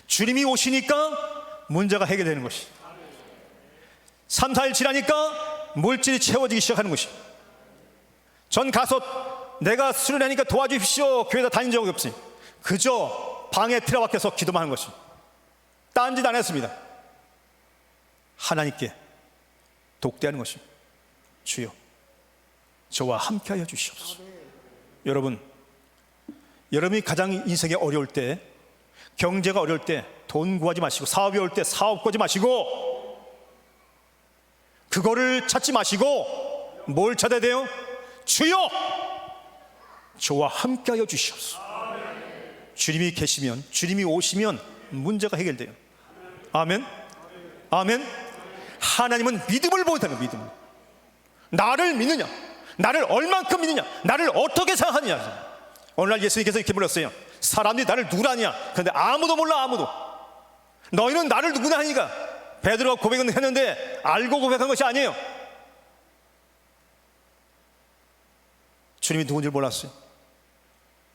Speaker 1: 주님이 오시니까 문제가 해결되는 것이, 3, 4일 지나니까 물질이 채워지기 시작하는 것이. 전 가서 내가 수련회니까 도와주십시오 교회에다 다닌 적이 없어요. 그저 방에 틀어박혀서 기도만 하는 것이. 딴짓 안 했습니다. 하나님께 독대하는 것이. 주여, 저와 함께하여 주시옵소서. 여러분, 여러분이 가장 인생이 어려울 때, 경제가 어려울 때 돈 구하지 마시고, 사업이 어려울 때 사업 구하지 마시고, 그거를 찾지 마시고 뭘 찾아야 돼요? 주여, 저와 함께하여 주시옵소서. 주님이 계시면, 주님이 오시면 문제가 해결돼요. 아멘. 아멘. 하나님은 믿음을 보인다는 거예요. 믿음을. 나를 믿느냐, 나를 얼만큼 믿느냐, 나를 어떻게 생각하느냐. 오늘날 예수님께서 이렇게 물었어요. 사람들이 나를 누구라 하냐. 그런데 아무도 몰라, 아무도. 너희는 나를 누구냐 하니까 베드로가 고백은 했는데 알고 고백한 것이 아니에요. 주님이 누군지 몰랐어요.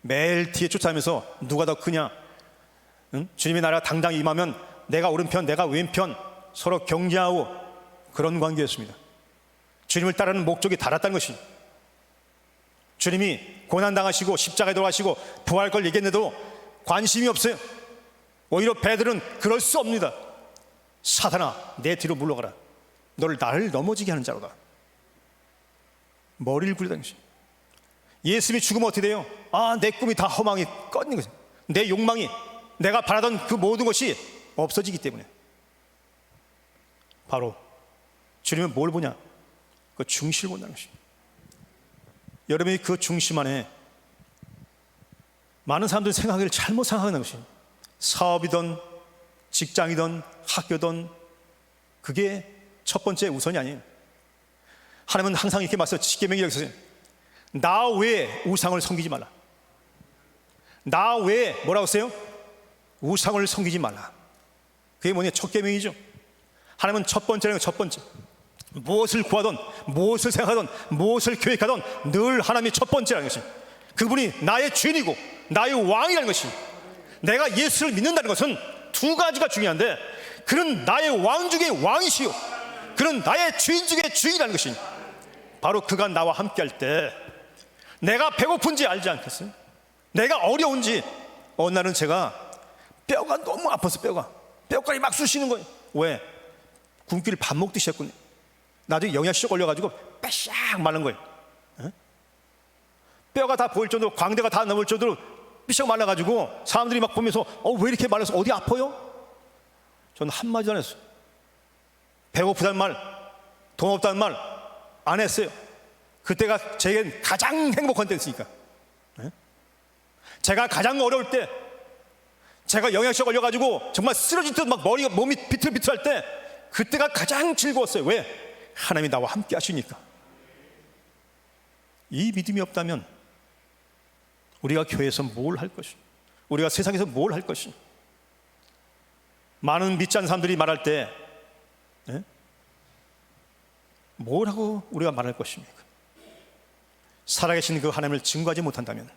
Speaker 1: 매일 뒤에 쫓아가면서 누가 더 크냐, 응? 주님의 나라가 당당히 임하면 내가 오른편 내가 왼편 서로 경쟁하고 그런 관계였습니다. 주님을 따르는 목적이 달았다는 것이. 주님이 고난당하시고 십자가에 돌아가시고 부활할 걸 얘기했는데도 관심이 없어요. 오히려 베드로는 그럴 수 없습니다. 사단아, 내 뒤로 물러가라. 너를 나를 넘어지게 하는 자로다. 머리를 굴리다는 것이. 예수님이 죽으면 어떻게 돼요? 아, 내 꿈이 다 허망이 꺼진 거죠. 내 욕망이, 내가 바라던 그 모든 것이 없어지기 때문에. 바로 주님은 뭘 보냐? 그 중심을 본다는 것입니다. 여러분이 그 중심 안에 많은 사람들이 생각하기를 잘못 생각하는 것입니다. 사업이든 직장이든 학교든 그게 첫 번째 우선이 아니에요. 하나님은 항상 이렇게 말씀하세요. 십계명에 있어요. 나 외에 우상을 섬기지 말라. 나 외에 뭐라고 했어요? 우상을 섬기지 말라. 그게 뭐냐? 첫 계명이죠. 하나님은 첫 번째는 첫 번째. 무엇을 구하든 무엇을 생각하든 무엇을 계획하든 늘 하나님이 첫 번째라는 것이. 그분이 나의 주인이고 나의 왕이라는 것이. 내가 예수를 믿는다는 것은 두 가지가 중요한데, 그는 나의 왕 중에 왕이시요 그는 나의 주인 중에 주인이라는 것이. 바로 그가 나와 함께 할 때 내가 배고픈지 알지 않겠어요? 내가 어려운지. 어느 날은 제가 뼈가 너무 아파서 뼈가락이 막 쑤시는 거예요. 왜? 굶기를 밥 먹듯이 했군요. 나중에 영양실조 걸려가지고 빼샥 마른 거예요. 에? 뼈가 다 보일 정도로, 광대가 다 넘을 정도로 삐쩍 말라가지고 사람들이 막 보면서 왜 이렇게 말라서 어디 아파요? 저는 한마디도 안 했어요. 배고프다는 말, 돈 없다는 말 안 했어요. 그때가 제겐 가장 행복한 때였으니까. 에? 제가 가장 어려울 때, 제가 영양실조 걸려가지고 정말 쓰러질 듯 막 몸이 비틀비틀할 때, 그때가 가장 즐거웠어요. 왜? 하나님이 나와 함께 하시니까. 이 믿음이 없다면 우리가 교회에서 뭘 할 것이, 우리가 세상에서 뭘 할 것이. 많은 믿지 않는 사람들이 말할 때 뭘 하고 우리가 말할 것입니까? 살아계신 그 하나님을 증거하지 못한다면,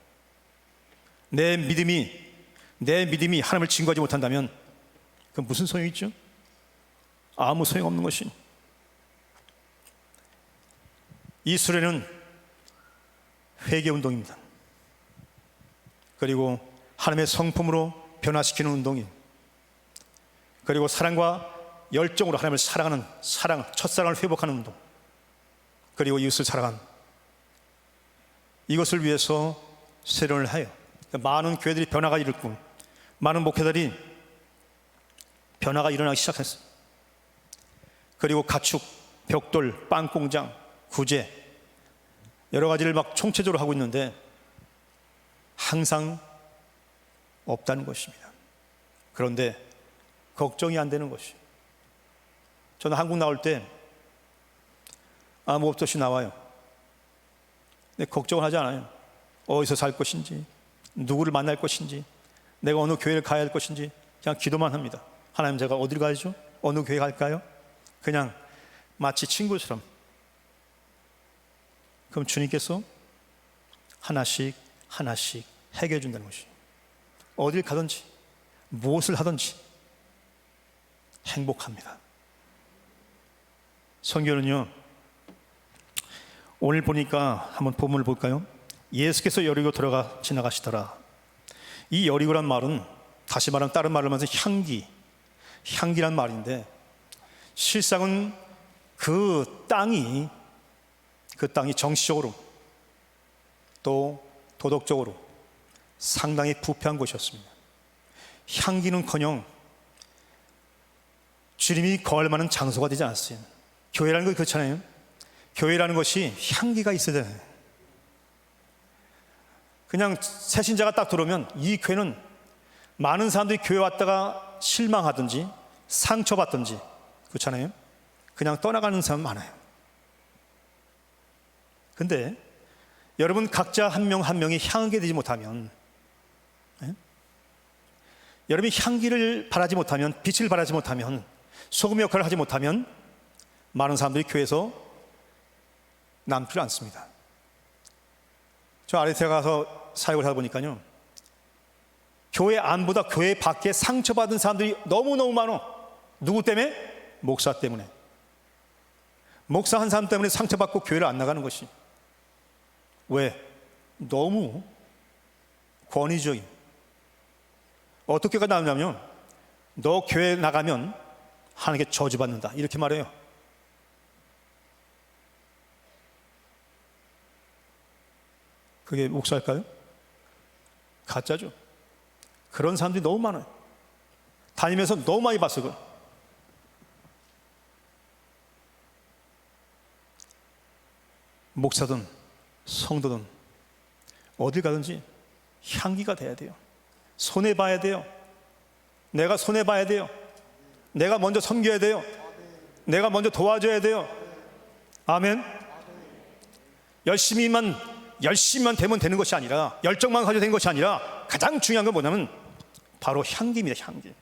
Speaker 1: 내 믿음이 하나님을 증거하지 못한다면 그 무슨 소용이 있죠? 아무 소용없는 것이. 이 수련은 회개 운동입니다. 그리고 하나님의 성품으로 변화시키는 운동이, 그리고 사랑과 열정으로 하나님을 사랑하는 첫사랑을 회복하는 운동, 그리고 이웃을 사랑하는, 이것을 위해서 세련을 하여 많은 교회들이 변화가 일었고 많은 목회자들이 변화가 일어나기 시작했어요. 그리고 가축, 벽돌, 빵공장, 구제, 여러 가지를 막 총체적으로 하고 있는데 항상 없다는 것입니다. 그런데 걱정이 안 되는 것이, 저는 한국 나올 때 아무 없이 나와요. 근데 걱정을 하지 않아요. 어디서 살 것인지, 누구를 만날 것인지, 내가 어느 교회를 가야 할 것인지 그냥 기도만 합니다. 하나님, 제가 어디를 가야죠? 어느 교회 갈까요? 그냥 마치 친구처럼. 그럼 주님께서 하나씩 하나씩 해결해 준다는 것이, 어딜 가든지 무엇을 하든지 행복합니다. 성경은요, 오늘 보니까 한번 본문을 볼까요? 예수께서 여리고 들어가 지나가시더라. 이 여리고란 말은 다시 말하면 다른 말로 하면서 향기란 말인데, 실상은 그 땅이 정치적으로 또 도덕적으로 상당히 부패한 곳이었습니다. 향기는커녕 주님이 거할 만한 장소가 되지 않았어요. 교회라는 거 그렇잖아요. 교회라는 것이 향기가 있어야 돼요. 그냥 새신자가 딱 들어오면 이 교회는, 많은 사람들이 교회 왔다가 실망하든지 상처받든지 그렇잖아요. 그냥 떠나가는 사람 많아요. 근데 여러분 각자 한 명 한 명이 향하게 되지 못하면, 여러분이 향기를 바라지 못하면, 빛을 바라지 못하면, 소금 역할을 하지 못하면 많은 사람들이 교회에서 남지 않습니다. 저 아르테아 가서 사역을 하다 보니까요, 교회 안보다 교회 밖에 상처받은 사람들이 너무너무 많아. 누구 때문에? 목사 때문에. 목사 한 사람 때문에 상처받고 교회를 안 나가는 것이. 왜? 너무 권위적인. 어떻게가 나오냐면, 너 교회 나가면 하나님께 저주받는다, 이렇게 말해요. 그게 목사일까요? 가짜죠. 그런 사람들이 너무 많아요. 다니면서 너무 많이 봤어요. 그걸. 목사든 성도든 어딜 가든지 향기가 돼야 돼요. 손해봐야 돼요. 내가 손해봐야 돼요. 내가 먼저 섬겨야 돼요. 내가 먼저 도와줘야 돼요. 아멘. 열심히만 되면 되는 것이 아니라, 열정만 가지고 되는 것이 아니라, 가장 중요한 건 뭐냐면 바로 향기입니다. 향기.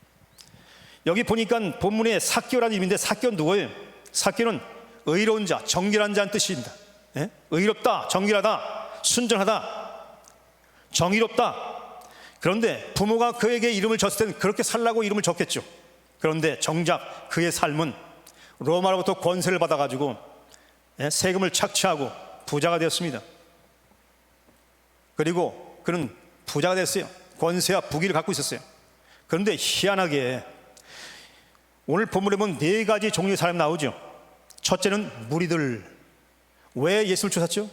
Speaker 1: 여기 보니까 본문에 삭개오라는 이름인데, 삭개오는 누구예요? 삭개오는 의로운 자, 정결한 자는 뜻입니다. 예? 의롭다, 정결하다, 순전하다, 정의롭다. 그런데 부모가 그에게 이름을 줬을 때는 그렇게 살라고 이름을 줬겠죠. 그런데 정작 그의 삶은 로마로부터 권세를 받아가지고 세금을 착취하고 부자가 되었습니다. 그리고 그는 부자가 됐어요. 권세와 부귀를 갖고 있었어요. 그런데 희한하게 오늘 본문에 보면 4가지 종류의 사람이 나오죠. 첫째는 무리들. 왜 예수를 쫓았죠?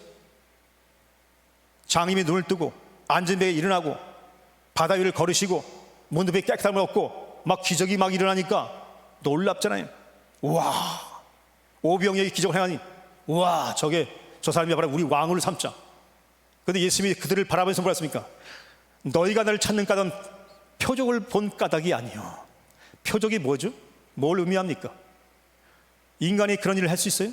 Speaker 1: 장님이 눈을 뜨고 앉은 배에 일어나고 바다 위를 걸으시고 문두배 깨끗함을 얻고 막 기적이 막 일어나니까 놀랍잖아요. 와, 오병이어의 기적을 행하니, 와, 저 사람이 바로 우리 왕을 삼자. 그런데 예수님이 그들을 바라보면서 뭐라 했습니까? 너희가 나를 찾는 까닭은 표적을 본 까닭이 아니요. 표적이 뭐죠? 뭘 의미합니까? 인간이 그런 일을 할 수 있어요?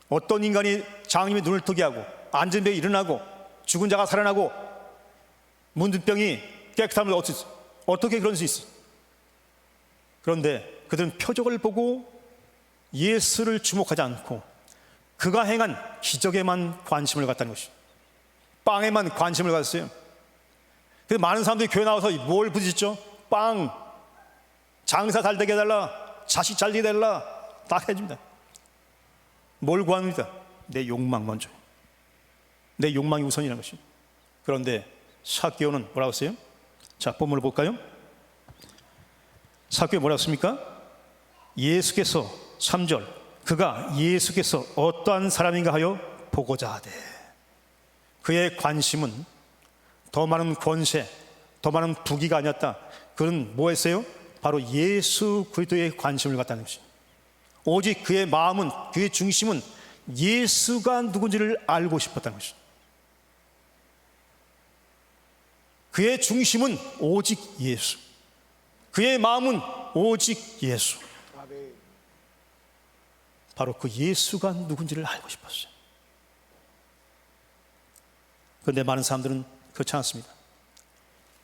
Speaker 1: 어떤 인간이 장님의 눈을 뜨게 하고 앉은 배에 일어나고 죽은 자가 살아나고 문둥병이 깨끗함을 얻을 수 있어요? 어떻게 그럴 수 있어요? 그런데 그들은 표적을 보고 예수를 주목하지 않고 그가 행한 기적에만 관심을 갖다는 것이죠. 빵에만 관심을 가졌어요. 그래서 많은 사람들이 교회 나와서 뭘 부딪혔죠? 빵, 장사 잘 되게 해달라, 자식 잘 되게 해달라, 다 해줍니다. 뭘 구합니까? 내 욕망 먼저. 내 욕망이 우선이라는 것이. 그런데 삭개오는 뭐라고 했어요? 자, 본문을 볼까요? 삭개오 뭐라고 했습니까? 예수께서 3절, 그가 예수께서 어떠한 사람인가 하여 보고자 하되. 그의 관심은 더 많은 권세, 더 많은 부귀가 아니었다. 그는 뭐 했어요? 바로 예수 그리스도에 관심을 갖다는 것이. 오직 그의 마음은, 그의 중심은 예수가 누군지를 알고 싶었다는 것이. 그의 중심은 오직 예수, 그의 마음은 오직 예수. 바로 그 예수가 누군지를 알고 싶었어요. 그런데 많은 사람들은 그렇지 않습니다.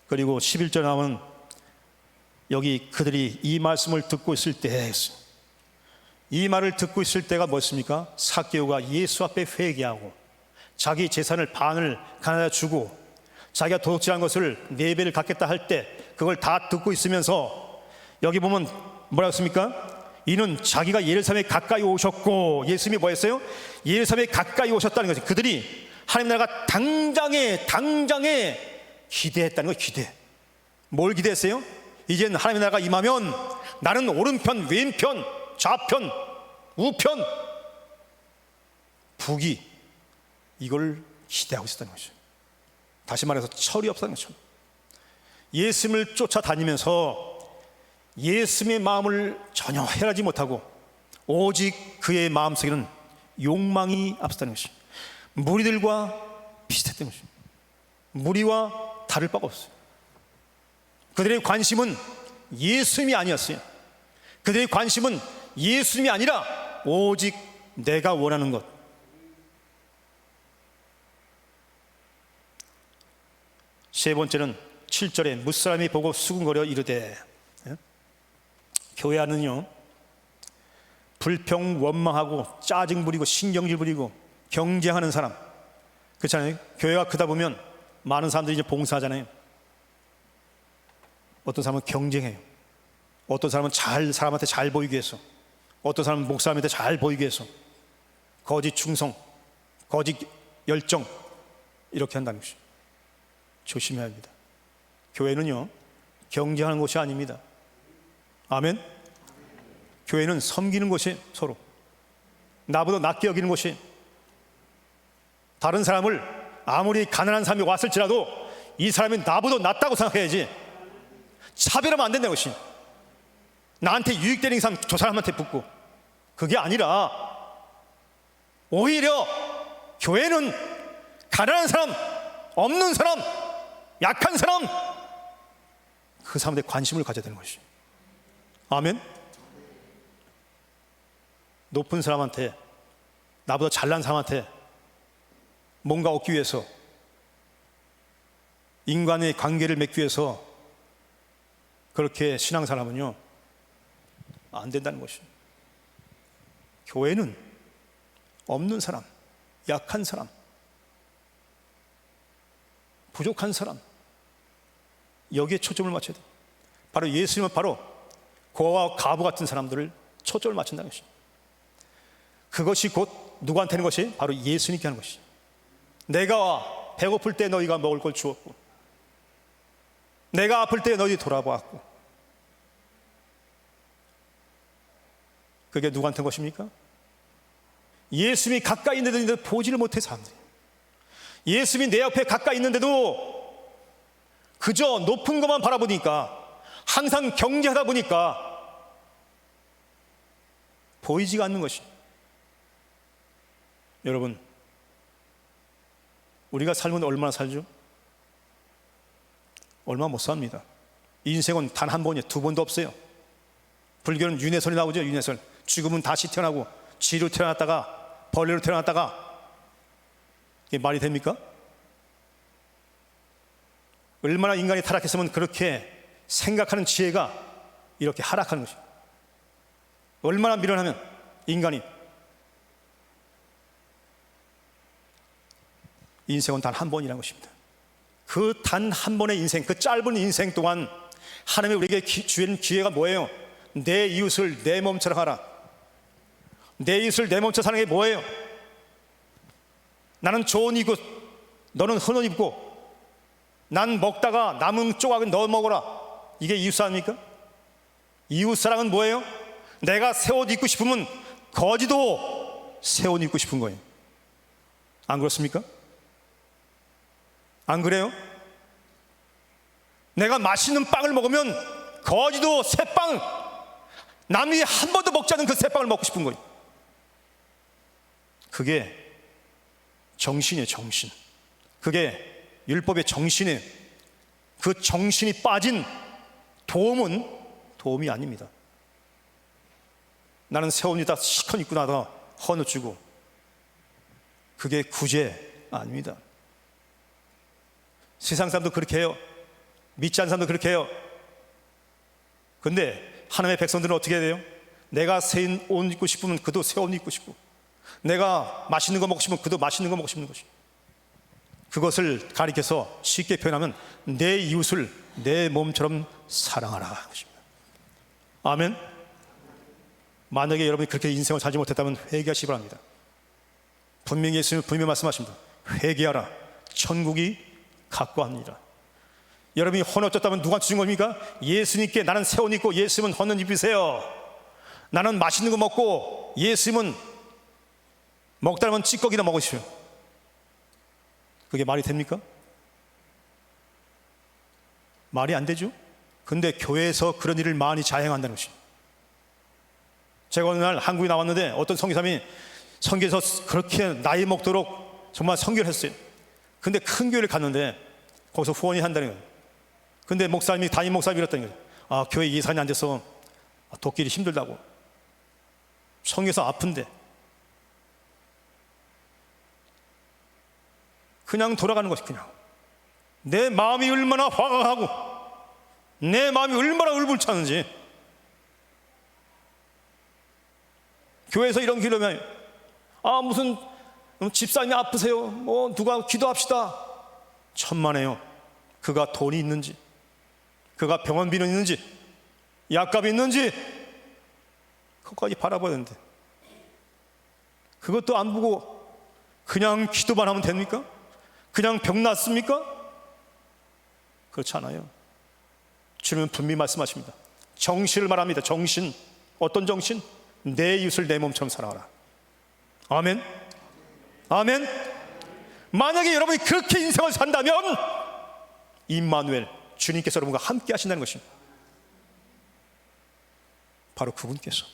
Speaker 1: 그리고 11절 나오면 여기 그들이 이 말씀을 듣고 있을 때, 이 말을 듣고 있을 때가 뭐였습니까? 삭개오가 예수 앞에 회개하고 자기 재산을 반을 가나다 주고 자기가 도둑질한 것을 4배를 갚겠다 할 때 그걸 다 듣고 있으면서 여기 보면 뭐라고 했습니까? 이는 자기가 예루살렘에 가까이 오셨고, 예수님이 뭐였어요? 예루살렘에 가까이 오셨다는 거죠. 그들이 하나님 나라가 당장에 기대했다는 거예요. 기대. 뭘 기대했어요? 이젠 하나님 나라가 임하면 나는 오른편, 왼편, 좌편, 우편, 북이, 이걸 기대하고 있었다는 거죠. 다시 말해서 철이 없다는 거죠. 예수님을 쫓아다니면서 예수님의 마음을 전혀 헤아리지 못하고 오직 그의 마음속에는 욕망이 앞섰다는 것이. 무리들과 비슷했던 것이. 무리와 다를 바가 없어요. 그들의 관심은 예수님이 아니었어요. 그들의 관심은 예수님이 아니라 오직 내가 원하는 것. 세 번째는 7절에 무사람이 보고 수군거려 이르되. 교회 안은요, 불평 원망하고 짜증 부리고 신경질 부리고 경쟁하는 사람, 그렇잖아요. 교회가 크다 보면 많은 사람들이 이제 봉사하잖아요. 어떤 사람은 경쟁해요. 어떤 사람은 사람한테 잘 보이기 위해서, 어떤 사람은 목사님한테 잘 보이기 위해서 거짓 충성, 거짓 열정, 이렇게 한다는 것이. 조심해야 합니다. 교회는요, 경쟁하는 곳이 아닙니다. 아멘. 교회는 섬기는 곳이, 서로 나보다 낮게 여기는 곳이, 다른 사람을 아무리 가난한 사람이 왔을지라도 이 사람이 나보다 낫다고 생각해야지. 차별하면 안 된다는 것이. 나한테 유익되는 이상 저 사람한테 붙고, 그게 아니라 오히려 교회는 가난한 사람, 없는 사람, 약한 사람, 그 사람한테 관심을 가져야 되는 것이. 아멘. 높은 사람한테, 나보다 잘난 사람한테 뭔가 얻기 위해서, 인간의 관계를 맺기 위해서 그렇게 신앙사람은요 안 된다는 것이. 교회는 없는 사람, 약한 사람, 부족한 사람, 여기에 초점을 맞춰야 돼. 바로 예수님은 바로 고아와 가부 같은 사람들을 초점을 맞춘다는 것이. 그것이 곧 누구한테 하는 것이? 바로 예수님께 하는 것이. 내가 배고플 때 너희가 먹을 걸 주었고, 내가 아플 때 너희 돌아보았고, 그게 누구한테 한 것입니까? 예수님이 가까이 있는데도 보지를 못해 사람들이. 예수님이 내 옆에 가까이 있는데도 그저 높은 것만 바라보니까, 항상 경계하다 보니까 보이지가 않는 것이. 여러분, 우리가 삶은 얼마나 살죠? 얼마 못 삽니다. 인생은 단 한 번이에요. 두 번도 없어요. 불교는 윤회설이 나오죠. 윤회설. 죽으면 다시 태어나고, 쥐로 태어났다가 벌레로 태어났다가. 이게 말이 됩니까? 얼마나 인간이 타락했으면 그렇게 생각하는 지혜가 이렇게 하락하는 것이. 얼마나 미련하면 인간이. 인생은 단 한 번이라는 것입니다. 그 단 한 번의 인생, 그 짧은 인생 동안 하나님이 우리에게 주는 기회가 뭐예요? 내 이웃을 내 몸처럼 하라. 내 이웃을 내 몸처럼 사는 게 뭐예요? 나는 좋은 옷 입고 너는 흔한 옷 입고, 난 먹다가 남은 조각은 너 먹어라. 이게 이웃사랑입니까? 이웃사랑은 뭐예요? 내가 새 옷 입고 싶으면 거지도 새 옷 입고 싶은 거예요. 안 그렇습니까? 안 그래요? 내가 맛있는 빵을 먹으면 거지도 새 빵, 남이 한 번도 먹지 않은 그 새 빵을 먹고 싶은 거예요. 그게 정신이에요, 정신. 그게 율법의 정신이에요. 그 정신이 빠진 도움은 도움이 아닙니다. 나는 새 옷 입다 시컷 입고 나다 헌옷 주고, 그게 구제 아닙니다. 세상 사람도 그렇게 해요. 믿지 않는 사람도 그렇게 해요. 근데 하나님의 백성들은 어떻게 해야 돼요? 내가 새 옷 입고 싶으면 그도 새 옷 입고 싶고, 내가 맛있는 거 먹고 싶으면 그도 맛있는 거 먹고 싶는 것이. 그것을 가리켜서 쉽게 표현하면 내 이웃을 내 몸처럼 사랑하라 것입니다. 아멘. 만약에 여러분이 그렇게 인생을 살지 못했다면 회개하시기 바랍니다. 분명히 예수님은 분명히 말씀하십니다. 회개하라, 천국이 가까워합니다. 여러분이 헌옷 줬다면 누구한테 준 겁니까? 예수님께. 나는 새 옷 입고 예수님은 헌옷 입으세요. 나는 맛있는 거 먹고 예수님은 먹다면 찌꺼기나 먹으시오. 그게 말이 됩니까? 말이 안 되죠. 근데 교회에서 그런 일을 많이 자행한다는 것이. 제가 어느 날 한국에 나왔는데 어떤 선교사님이 선교에서 그렇게 나이 먹도록 정말 선교를 했어요. 근데 큰 교회를 갔는데 거기서 후원이 한다는 거예요. 근데 목사님이, 담임 목사님이 이랬다는 거예요. 아, 교회 예산이 안 돼서 돕기 힘들다고. 선교에서 아픈데 그냥 돌아가는 것이, 그냥 내 마음이 얼마나 화가 나고 내 마음이 얼마나 울불차는지. 교회에서 이런 기도면, 아, 무슨 집사님이 아프세요, 뭐 누가 기도합시다. 천만에요. 그가 돈이 있는지, 그가 병원비는 있는지, 약값이 있는지, 그것까지 바라봐야 되는데 그것도 안 보고 그냥 기도만 하면 됩니까? 그냥 병 낫습니까? 그렇지 않아요. 주님은 분명히 말씀하십니다. 정신을 말합니다. 정신. 어떤 정신? 내 이웃을 내 몸처럼 사랑하라. 아멘. 아멘. 만약에 여러분이 그렇게 인생을 산다면 임마누엘, 주님께서 여러분과 함께 하신다는 것입니다. 바로 그분께서.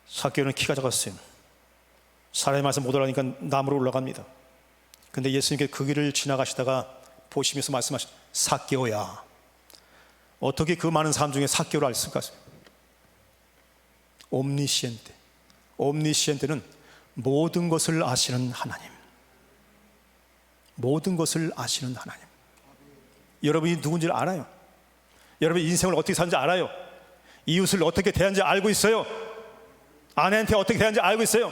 Speaker 1: 삭개오는 키가 작았어요. 사람의 말씀 못 올라가니까 나무로 올라갑니다. 근데 예수님께 그 길을 지나가시다가 보시면서 말씀하신, 삭개오야, 어떻게 그 많은 사람 중에 삭개오를 알 수가 있어요? 옴니시엔테. 옴니시엔테는 모든 것을 아시는 하나님. 모든 것을 아시는 하나님. 여러분이 누군지를 알아요. 여러분이 인생을 어떻게 사는지 알아요. 이웃을 어떻게 대하는지 알고 있어요. 아내한테 어떻게 대하는지 알고 있어요.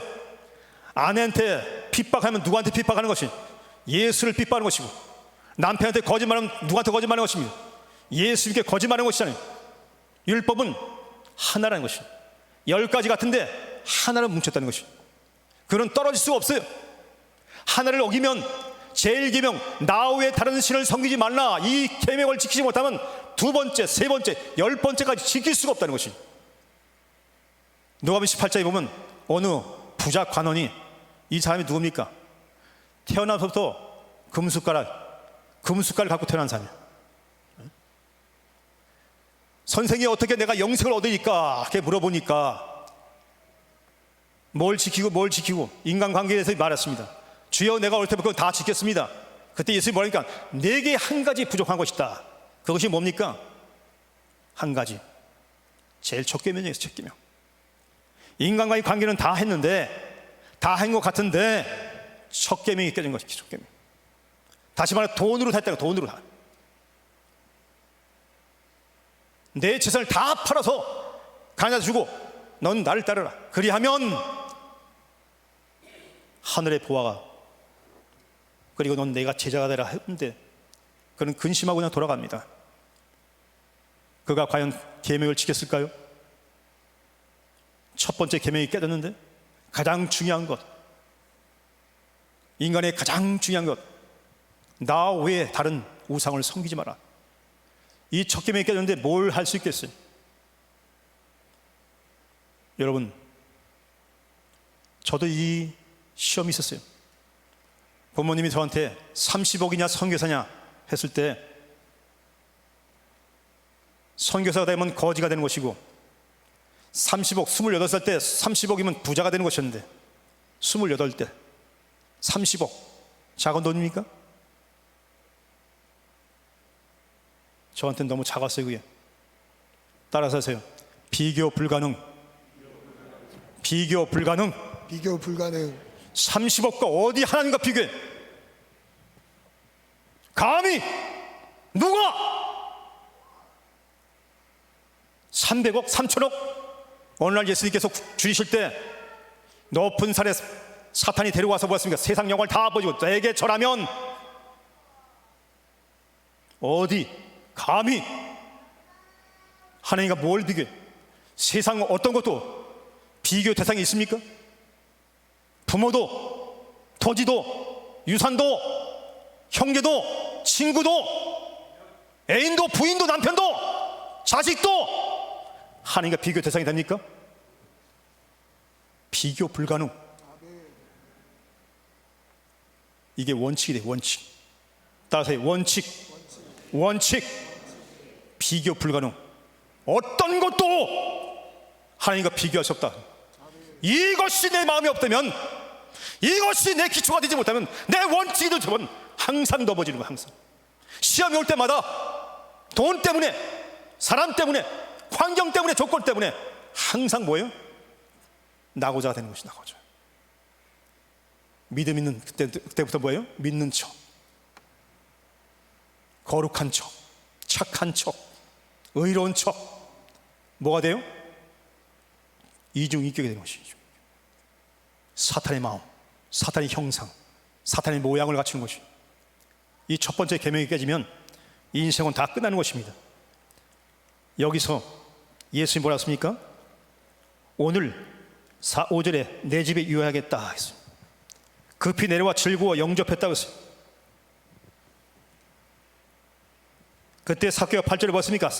Speaker 1: 아내한테 핍박하면 누구한테 핍박하는 것이? 예수를 핍박하는 것이고, 남편한테 거짓말하면 누구한테 거짓말하는 것입니다. 예수님께 거짓말하는 것이잖아요. 율법은 하나라는 것이, 10가지 같은데 하나를 뭉쳤다는 것이. 그건 떨어질 수가 없어요. 하나를 어기면 제1계명, 나 외에 다른 신을 섬기지 말라, 이 계명을 지키지 못하면 2번째, 3번째, 10번째까지 지킬 수가 없다는 것이. 누가복음 18장에 보면 어느 부자 관원이, 이 사람이 누굽니까? 태어나서부터 금숟가락을 갖고 태어난 사람이에요. 선생이 어떻게 내가 영생을 얻으니까 이렇게 물어보니까 뭘 지키고 인간관계에 대해서 말했습니다. 주여, 내가 올 때부터 다 지켰습니다. 그때 예수님이 뭐라니까? 내게 한 가지 부족한 것이 있다. 그것이 뭡니까? 한 가지. 제일 첫 계명이에요. 첫 계명. 인간과의 관계는 다 했는데, 다 한 것 같은데 첫 계명이 깨진 것이 첫 계명. 다시 말해 돈으로 샀다가 돈으로 다. 내 재산을 다 팔아서 가냐 주고 넌 나를 따르라. 그리하면 하늘의 보화가, 그리고 넌 내가 제자가 되라 했는데 그는 근심하고 그냥 돌아갑니다. 그가 과연 계명을 지켰을까요? 첫 번째 계명이 깨졌는데 가장 중요한 것, 인간의 가장 중요한 것, 나 외에 다른 우상을 섬기지 마라. 이 첫 계명이 깨졌는데 뭘 할 수 있겠어요? 여러분, 저도 이 시험이 있었어요. 부모님이 저한테 30억이냐 선교사냐 했을 때, 선교사가 되면 거지가 되는 것이고 30억, 28살 때 30억이면 부자가 되는 것이었는데 28때 30억 작은 돈입니까? 저한테는 너무 작았어요. 그게. 따라서 하세요. 비교 불가능. 비교 불가능.
Speaker 3: 비교 불가능.
Speaker 1: 30억과 어디 하나님과 비교해? 감히 누가 300억, 3천억? 어느 날 예수님께서 줄이실 때 높은 산에 사탄이 데려와서 보았습니까? 세상 영광을 다 보여주고 내게 절하면 어디 감히 하나님과 뭘 비교해? 세상 어떤 것도 비교 대상이 있습니까? 부모도, 토지도, 유산도, 형제도, 친구도, 애인도, 부인도, 남편도, 자식도 하나님과 비교 대상이 됩니까? 비교 불가능. 이게 원칙이 돼. 원칙. 따라서 원칙. 원칙. 비교 불가능. 어떤 것도 하나님과 비교할 수 없다. 이것이 내 마음에 없다면, 이것이 내 기초가 되지 못하면, 내 원칙이 되면 항상 넘어지는 거야. 항상 시험이 올 때마다 돈 때문에, 사람 때문에, 환경 때문에, 조건 때문에 항상 뭐예요? 나고자 되는 것이 나고자. 믿음 있는 그때부터 뭐예요? 믿는 척, 거룩한 척, 착한 척, 의로운 척. 뭐가 돼요? 이중인격이 되는 것이죠. 사탄의 마음, 사탄의 형상, 사탄의 모양을 갖추는 것이. 이 첫 번째 계명이 깨지면 인생은 다 끝나는 것입니다. 여기서 예수님 뭐라 했습니까? 오늘 5절에 내 집에 유하겠다 했어요. 급히 내려와 즐거워 영접했다고 했어요. 그때 삭개가 8절에 봤습니까?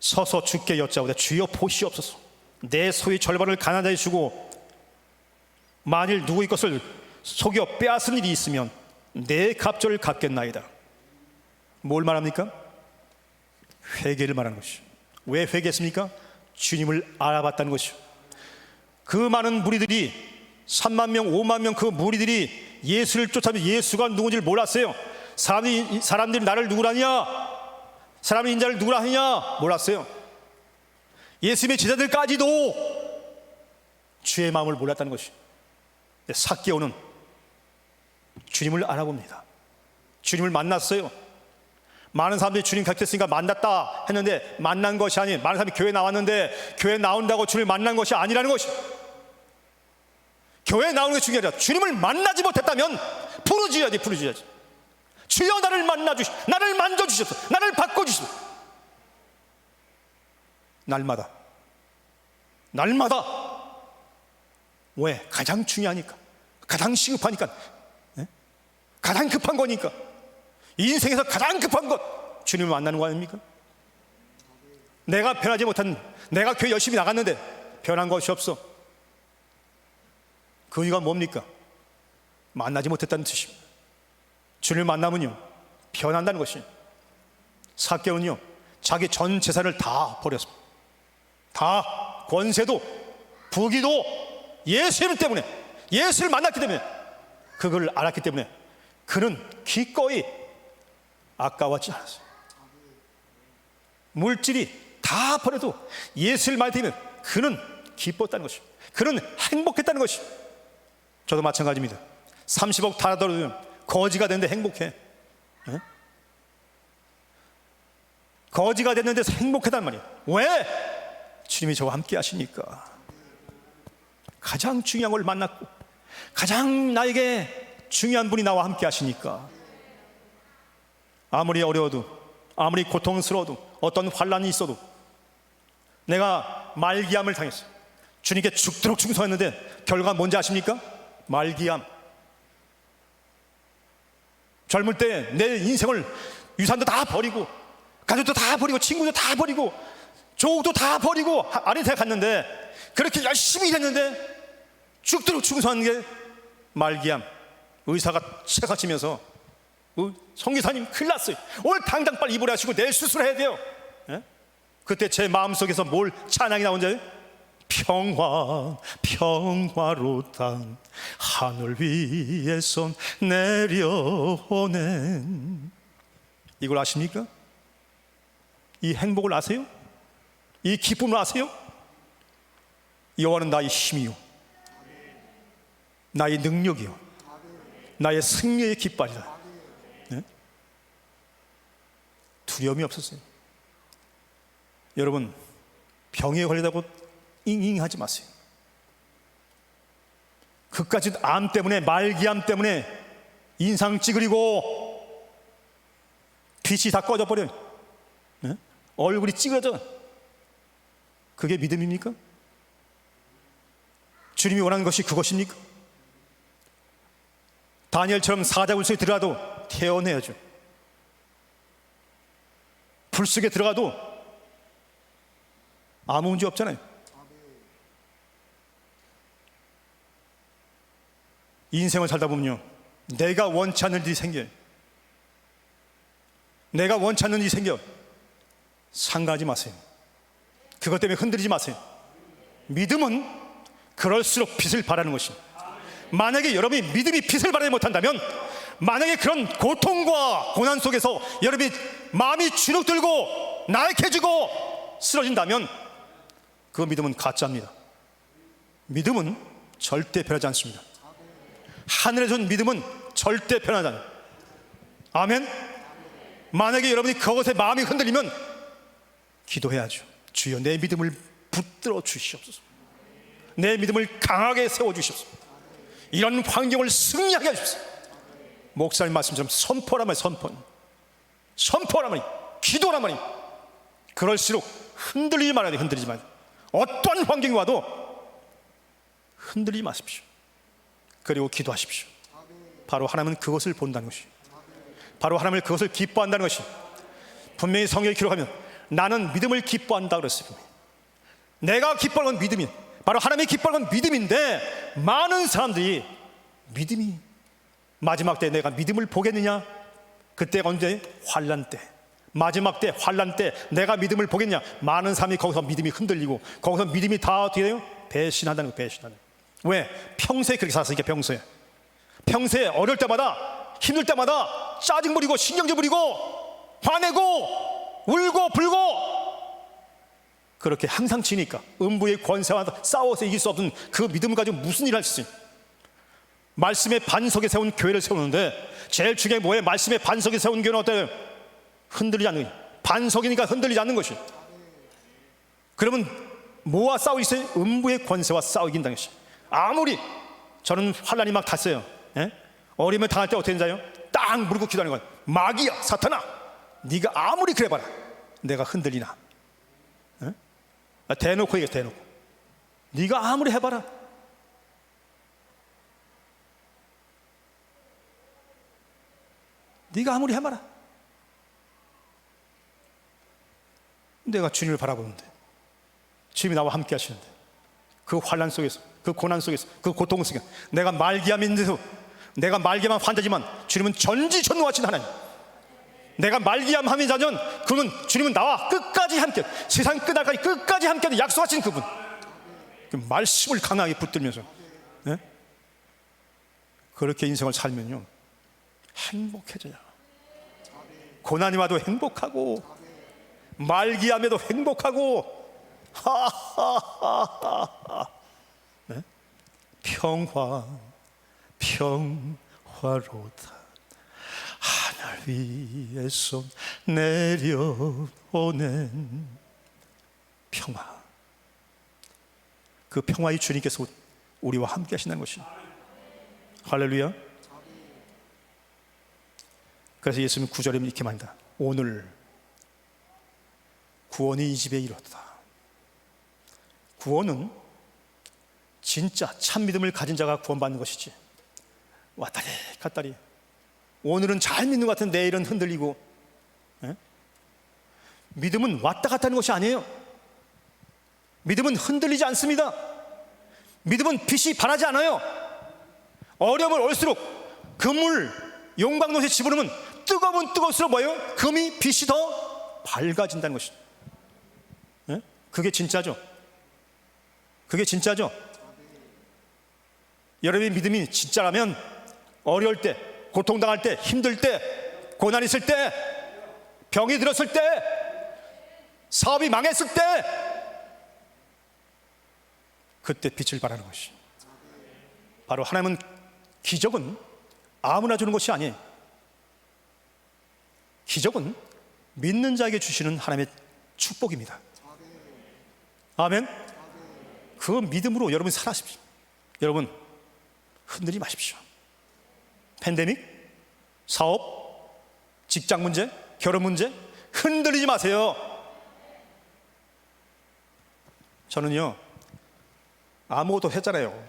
Speaker 1: 서서 주께 여짜오되 주여 보시옵소서. 내 소의 절반을 가난한 자에 주고 만일 누구의 것을 속여 빼앗은 일이 있으면 내 갑절을 갚겠나이다. 뭘 말합니까? 회개를 말하는 것이죠. 왜 회개했습니까? 주님을 알아봤다는 것이죠. 그 많은 무리들이 3만 명, 5만 명 그 무리들이 예수를 쫓아면 예수가 누군지를 몰랐어요. 사람들이 나를 누구라냐, 사람의 인자를 누구라 하냐 몰랐어요. 예수님의 제자들까지도 주의 마음을 몰랐다는 것이. 삭개오는 주님을 알아봅니다. 주님을 만났어요. 많은 사람들이 주님 곁에 있으니까 만났다 했는데 만난 것이 아닌, 많은 사람이 교회 나왔는데 교회 나온다고 주님을 만난 것이 아니라는 것이. 교회 나오는 게 중요하다. 주님을 만나지 못했다면 부르짖어야지. 부르짖어야지. 주여 나를 만나주시, 나를 만져주셔서, 나를 바꿔주셔서. 날마다 왜? 가장 중요하니까, 가장 시급하니까, 가장 급한 거니까. 인생에서 가장 급한 것, 주님을 만나는 거 아닙니까? 내가 변하지 못한, 내가 교회 열심히 나갔는데 변한 것이 없어. 그 이유가 뭡니까? 만나지 못했다는 뜻입니다. 주님을 만나면요 변한다는 것이에요. 삭개오는요 자기 전 재산을 다 버렸습니다. 다, 권세도 부귀도 예수님 때문에, 예수를 만났기 때문에, 그걸 알았기 때문에 그는 기꺼이 아까웠지 않았어요. 물질이 다 버려도 예수를 만나면 그는 기뻤다는 것입니다. 그는 행복했다는 것입니다. 저도 마찬가지입니다. 30억 다 떨어지면 거지가 됐는데 행복해. 네? 거지가 됐는데 행복하단 말이에요. 왜? 주님이 저와 함께 하시니까. 가장 중요한 걸 만났고 가장 나에게 중요한 분이 나와 함께 하시니까. 아무리 어려워도, 아무리 고통스러워도, 어떤 환난이 있어도, 내가 말기암을 당했어요. 주님께 죽도록 충성했는데 결과가 뭔지 아십니까? 말기암. 젊을 때 내 인생을, 유산도 다 버리고 가족도 다 버리고 친구도 다 버리고 조국도 다 버리고 아르헨티나 갔는데, 그렇게 열심히 일했는데 죽도록 충성하는 게 말기암. 의사가 체가치면서 성기사님 큰일 났어요, 오늘 당장 빨리 입원하시고 내일 수술해야 돼요. 예? 그때 제 마음속에서 뭘 찬양이 나온지, 평화 평화로다 하늘 위에선 내려오는, 이걸 아십니까? 이 행복을 아세요? 이 기쁨을 아세요? 여호와는 나의 힘이요 나의 능력이요 나의 승리의 깃발이다. 네? 두려움이 없었어요. 여러분, 병에 걸리다고 잉잉하지 마세요. 그까짓 암 때문에, 말기암 때문에 인상 찌그리고 빛이 다 꺼져버려요. 네? 얼굴이 찌그러져. 그게 믿음입니까? 주님이 원하는 것이 그것입니까? 다니엘처럼 사자굴 속에 들어가도 태어내야죠. 불 속에 들어가도 아무 문제 없잖아요. 인생을 살다 보면요, 내가 원치 않는 일이 생겨요. 내가 원치 않는 일이 생겨. 상가하지 마세요. 그것 때문에 흔들리지 마세요. 믿음은 그럴수록 빛을 발하는 것입니다. 만약에 여러분이 믿음이 빛을 발하지 못한다면, 만약에 그런 고통과 고난 속에서 여러분이 마음이 주눅들고 나약해지고 쓰러진다면, 그 믿음은 가짜입니다. 믿음은 절대 변하지 않습니다. 하늘에 준 믿음은 절대 변하지 않아요. 아멘. 만약에 여러분이 그것에 마음이 흔들리면 기도해야죠. 주여, 내 믿음을 붙들어 주시옵소서. 내 믿음을 강하게 세워 주시옵소서. 이런 환경을 승리하게 해주십시오. 목사님 말씀처럼 선포란 말이에요. 선포란 말이에요. 기도란 말이에요. 그럴수록 흔들리지 말아야 돼요. 흔들리지 말아야 돼요. 어떤 환경이 와도 흔들리지 마십시오. 그리고 기도하십시오. 바로 하나님은 그것을 본다는 것이, 바로 하나님을 그것을 기뻐한다는 것이, 분명히 성경에 기록하면 나는 믿음을 기뻐한다 그랬어요. 내가 기뻐하는 건 믿음이, 바로 하나님이 기뻐하는 건 믿음인데, 많은 사람들이 믿음이, 마지막 때 내가 믿음을 보겠느냐? 그때가 언제? 환난 때. 마지막 때, 환난 때 내가 믿음을 보겠냐? 많은 사람이 거기서 믿음이 흔들리고, 거기서 믿음이 다 어떻게 돼요? 배신한다는 거예요. 배신하는 거예요. 왜? 평소에 그렇게 살았으니까. 평소에 어려울 때마다, 힘들 때마다 짜증 부리고 신경질 부리고 화내고 울고 불고, 그렇게 항상 지니까 음부의 권세와 싸워서 이길 수 없는 그 믿음을 가지고 무슨 일을 할 수 있어요? 말씀의 반석에 세운 교회를 세우는데 제일 중요한 게 뭐예요? 말씀의 반석에 세운 교회는 어때요? 흔들리지 않는 거예요. 반석이니까 흔들리지 않는 것이. 그러면 뭐와 싸우고 있어요? 음부의 권세와 싸워 이긴다는 것이. 아무리, 저는 환난이 막 탔어요. 예? 어려움을 당할 때 어떻게 된다요? 딱 무릎 기도하는 거예요. 마귀야, 사탄아, 네가 아무리 그래봐라, 내가 흔들리나? 예? 대놓고 얘기해. 대놓고 네가 아무리 해봐라, 네가 아무리 해봐라. 내가 주님을 바라보는데, 주님이 나와 함께 하시는데, 그 환난 속에서, 그 고난 속에서, 그 고통 속에서, 내가 말기암인데도, 내가 말기암 환자지만 주님은 전지전능하신 하나님. 내가 말기암 환자면 그는, 주님은 나와 끝까지 함께, 세상 끝날까지 끝까지 함께 약속하신 그분. 그 말씀을 강하게 붙들면서, 네? 그렇게 인생을 살면요, 행복해져요. 고난이 와도 행복하고, 말기암에도 행복하고, 하하하하. 네? 평화로다 하늘 위에서 내려오는 평화. 그 평화의 주님께서 우리와 함께 하신다는 것입니다. 할렐루야. 그래서 예수님 9절에 이렇게 말합니다. 오늘 구원이 이 집에 이르렀다. 구원은 진짜 참 믿음을 가진 자가 구원받는 것이지. 왔다리 갔다리, 오늘은 잘 믿는 것 같은데 내일은 흔들리고. 믿음은 왔다 갔다 하는 것이 아니에요. 믿음은 흔들리지 않습니다. 믿음은 빛이 반하지 않아요. 어려움을 올수록 그물 용광로에 집어넣으면 뜨거우면 뜨거울수록 뭐예요? 금이 빛이 더 밝아진다는 것이죠. 그게 진짜죠. 그게 진짜죠. 여러분의 믿음이 진짜라면 어려울 때, 고통당할 때, 힘들 때, 고난 있을 때, 병이 들었을 때, 사업이 망했을 때, 그때 빛을 발하는 것이. 바로 하나님은 기적은 아무나 주는 것이 아니에요. 기적은 믿는 자에게 주시는 하나님의 축복입니다. 아멘. 그 믿음으로 여러분 살아십시오. 여러분 흔들리지 마십시오. 팬데믹, 사업, 직장 문제, 결혼 문제 흔들리지 마세요. 저는요 아무것도 했잖아요.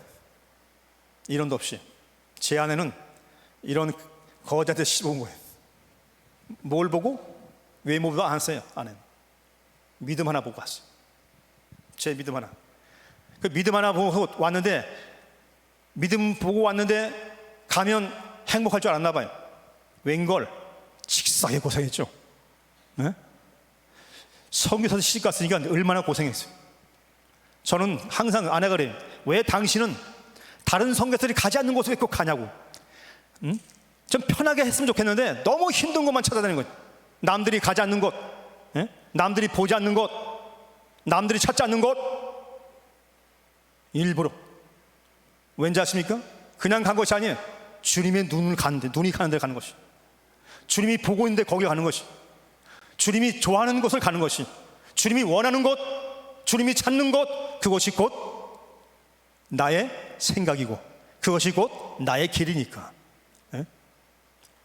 Speaker 1: 이론도 없이. 제 아내는 이런 거지한테 씹어온 거예요. 뭘 보고? 외모도 안 써요. 아내는 믿음 하나 보고 왔어요. 제 믿음 하나. 그 믿음 하나 보고 왔는데, 믿음 보고 왔는데 가면 행복할 줄 알았나 봐요. 웬걸 직사하게 고생했죠. 네? 성교사도 시집갔으니까 얼마나 고생했어요. 저는 항상 아내가 그래요. 왜 당신은 다른 성교사들이 가지 않는 곳에 왜 꼭 가냐고. 좀 편하게 했으면 좋겠는데 너무 힘든 것만 찾아다니는 거예요. 남들이 가지 않는 곳, 남들이 보지 않는 곳, 남들이 찾지 않는 곳, 일부러. 왠지 아십니까? 그냥 간 것이 아니에요. 주님의 눈을 가는데, 눈이 가는 데 가는 것이, 주님이 보고 있는데 거기 가는 것이, 주님이 좋아하는 곳을 가는 것이, 주님이 원하는 곳, 주님이 찾는 곳, 그것이 곧 나의 생각이고 그것이 곧 나의 길이니까.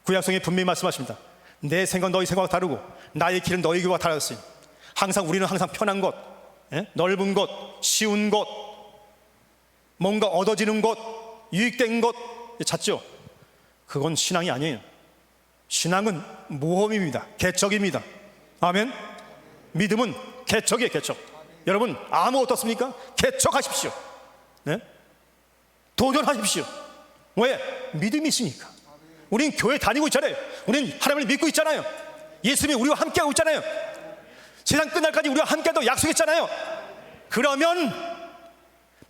Speaker 1: 구약성에 분명히 말씀하십니다. 내 생각 너희 생각과 다르고 나의 길은 너희 길과 다르지. 우리는 항상 편한 곳, 넓은 곳, 쉬운 곳, 뭔가 얻어지는 곳, 유익된 곳 찾죠. 그건 신앙이 아니에요. 신앙은 모험입니다. 개척입니다. 아멘. 믿음은 개척이에요. 개척. 여러분 아무 어떻습니까? 개척하십시오. 도전하십시오. 왜? 믿음이 있으니까. 우린 교회 다니고 있잖아요. 우린 하나님을 믿고 있잖아요. 예수님이 우리와 함께하고 있잖아요. 세상 끝날까지 우리와 함께하다고 약속했잖아요. 그러면